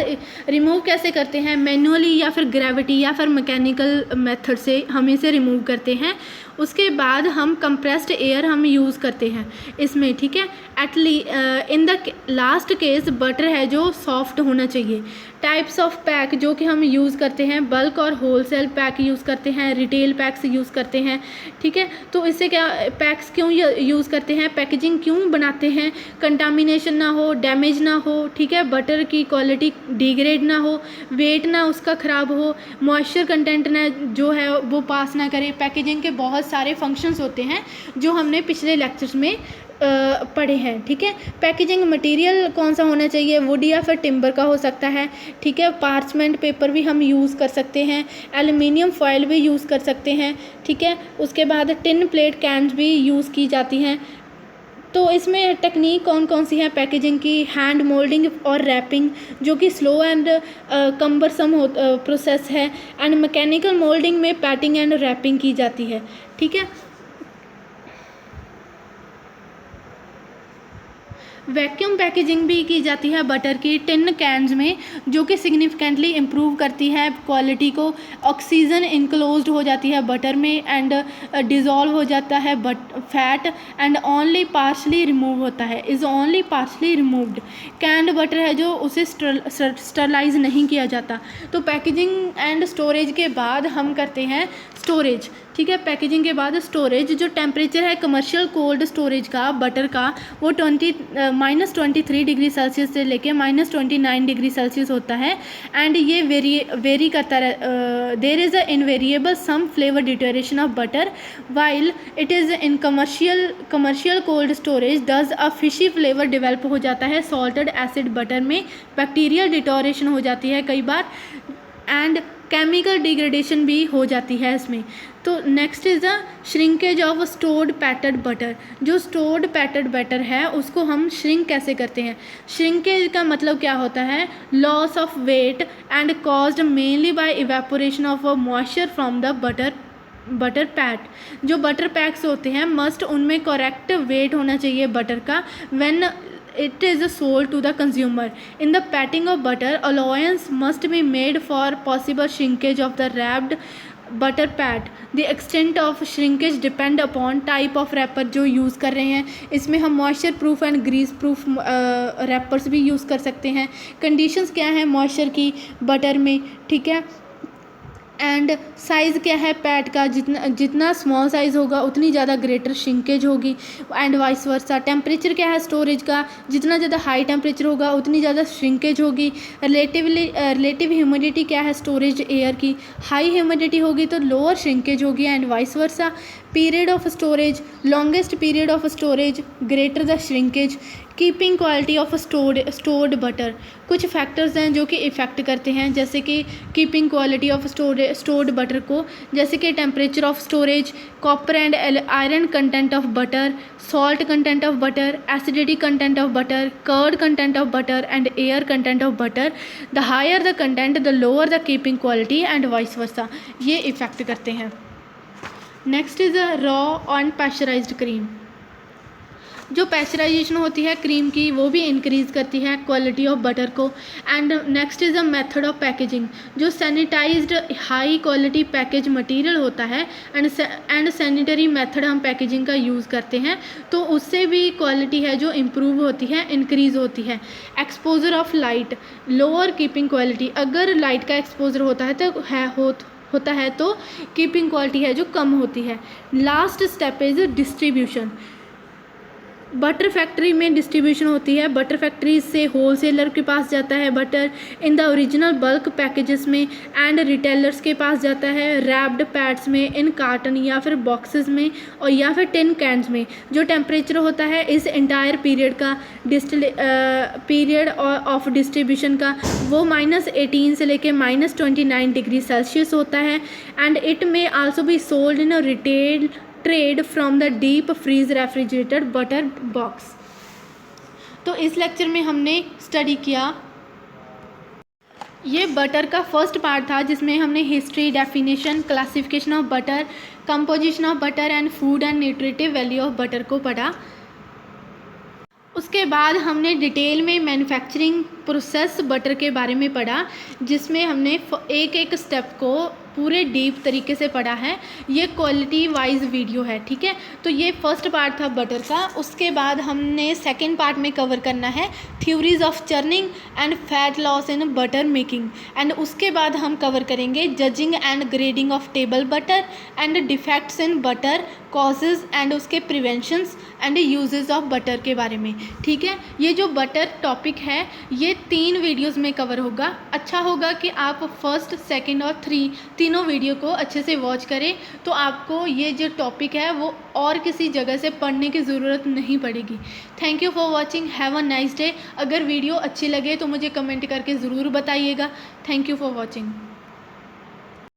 रिमूव कैसे करते हैं, मैनुअली या फिर ग्रेविटी या फिर मैकेनिकल मेथड से हम इसे रिमूव करते हैं। उसके बाद हम कंप्रेस्ड एयर हम यूज़ करते हैं इसमें। ठीक है, in the last case butter है जो सॉफ्ट होना चाहिए। टाइप्स ऑफ पैक जो कि हम यूज़ करते हैं, बल्क और होलसेल पैक यूज़ करते हैं, रिटेल पैक्स यूज़ करते हैं। ठीक है, तो इससे क्या, पैक्स क्यों यूज़ करते हैं, पैकेजिंग क्यों बनाते हैं, कंटामिनेशन ना हो, डैमेज ना हो। ठीक है, बटर की क्वालिटी डिग्रेड ना हो, वेट ना उसका ख़राब हो, मॉइस्चर कंटेंट ना जो है वो पास ना करे। पैकेजिंग के बहुत सारे फंक्शंस होते हैं जो हमने पिछले लेक्चर्स में पढ़े हैं। ठीक है, पैकेजिंग मटेरियल कौन सा होना चाहिए, वुड या फिर टिम्बर का हो सकता है। ठीक है, पार्चमेंट पेपर भी हम यूज़ कर सकते हैं, एल्युमिनियम फॉयल भी यूज़ कर सकते हैं। ठीक है, उसके बाद टिन प्लेट कैन्स भी यूज़ की जाती हैं। तो इसमें टेक्निक कौन कौन सी है पैकेजिंग की, हैंड मोल्डिंग और रैपिंग जो कि स्लो एंड कम्बरसम प्रोसेस है, एंड मैकेनिकल मोल्डिंग में पैटिंग एंड रैपिंग की जाती है। ठीक है, वैक्यूम पैकेजिंग भी की जाती है बटर की टिन कैन्स में, जो कि सिग्निफिकेंटली इम्प्रूव करती है क्वालिटी को। ऑक्सीजन इनक्लोज्ड हो जाती है बटर में एंड डिज़ोल्व हो जाता है fat and only partially remove होता है, is only partially removed. Canned butter है जो उसे स्टरलाइज नहीं किया जाता। तो पैकेजिंग एंड स्टोरेज के बाद हम करते हैं स्टोरेज। ठीक है, पैकेजिंग के बाद स्टोरेज, जो टेम्परेचर है कमर्शियल कोल्ड स्टोरेज का बटर का वो -23 डिग्री सेल्सियस से लेके -29 डिग्री सेल्सियस होता है एंड ये वेरी करता है। There is a invariable some flavour deterioration of butter while it is in commercial cold storage does a fishy flavour develop हो जाता है। सॉल्टेड एसिड बटर में बैक्टीरियल डिटोरेशन हो जाती है कई बार एंड केमिकल डिग्रेडेशन भी हो जाती है इसमें। तो next is the shrinkage of stored पैटेड butter. जो स्टोर्ड पैटेड बटर है उसको हम श्रिंक कैसे करते हैं, श्रिंकेज का मतलब क्या होता है, loss of weight and caused mainly by evaporation of moisture from the butter pat. जो बटर पैक्स होते हैं मस्ट उनमें करेक्ट वेट होना चाहिए बटर का। When it is sold to the consumer. In the patting of butter, allowance must be made for possible shrinkage of the wrapped butter pat. The extent of shrinkage depend upon type of wrapper जो use कर रहे हैं. इसमें हम moisture proof and grease proof wrappers भी use कर सकते हैं. कंडीशंस क्या हैं मॉइस्चर की बटर में, ठीक है. एंड साइज़ क्या है पैट का, जितना स्मॉल साइज़ होगा उतनी ज़्यादा ग्रेटर श्रिंकेज होगी एंड वाइस वर्सा. टेम्परेचर क्या है स्टोरेज का, जितना ज़्यादा हाई टेम्परेचर होगा उतनी ज़्यादा श्रिंकेज होगी. रिलेटिव ह्यूमिडिटी क्या है स्टोरेज एयर की, हाई ह्यूमिडिटी होगी तो लोअर श्रिंकेज होगी and vice versa. Period of storage, longest period of storage greater the shrinkage. Keeping quality of stored butter. कुछ फैक्टर्स हैं जो कि इफ़ेक्ट करते हैं जैसे कि keeping quality of stored butter को, जैसे कि temperature of storage, copper and iron content of butter, salt content of butter, acidity content of butter, curd content of butter and air content of butter. The higher the content the lower the keeping quality and vice versa. ये effect करते हैं. Next is a raw and pasteurised cream. जो pasteurisation होती है cream की वो भी increase करती है क्वालिटी ऑफ बटर को. And next is a method of packaging. जो sanitised high quality package material होता है एंड सैनिटरी मेथड हम पैकेजिंग का यूज़ करते हैं तो उससे भी क्वालिटी है जो इम्प्रूव होती है, इंक्रीज़ होती है. Exposure of light, lower keeping quality. अगर लाइट का एक्सपोजर होता है तो कीपिंग क्वालिटी है जो कम होती है. Last step is distribution. Butter factory में डिस्ट्रीब्यूशन होती है. बटर फैक्ट्री से होलसेलर के पास जाता है butter in the original bulk packages में एंड रिटेलर्स के पास जाता है रैप्ड पैड्स में, इन कार्टन या फिर बॉक्सेस में और या फिर टिन कैंस में. जो टेम्परेचर होता है इस एंटायर पीरियड का पीरियड ऑफ डिस्ट्रीब्यूशन का वो -18 से लेके -29 डिग्री सेल्सियस होता है. And it may also be sold in retail trade from the deep freeze refrigerated butter box. तो इस लेक्चर में हमने स्टडी किया, ये बटर का फर्स्ट पार्ट था जिसमें हमने history, definition, classification of butter, composition of butter and food and nutritive value of butter को पढ़ा. उसके बाद हमने डिटेल में मैन्युफैक्चरिंग प्रोसेस बटर के बारे में पढ़ा जिसमें हमने एक एक स्टेप को पूरे डीप तरीके से पढ़ा है. ये क्वालिटी वाइज वीडियो है, ठीक है. तो ये फर्स्ट पार्ट था बटर का. उसके बाद हमने सेकंड पार्ट में कवर करना है theories of churning and fat loss in butter making. And उसके बाद हम कवर करेंगे judging and grading of table butter and defects in butter causes and उसके preventions and uses of butter के बारे में, ठीक है. ये जो बटर टॉपिक है ये 3 वीडियोज़ में कवर होगा. अच्छा होगा कि आप फर्स्ट, सेकेंड और तीनों वीडियो को अच्छे से वॉच करें तो आपको ये जो टॉपिक है वो और किसी जगह से पढ़ने की ज़रूरत नहीं पड़ेगी. Thank you for watching. Have a nice day. अगर वीडियो अच्छी लगे तो मुझे कमेंट करके ज़रूर बताइएगा. Thank you for watching.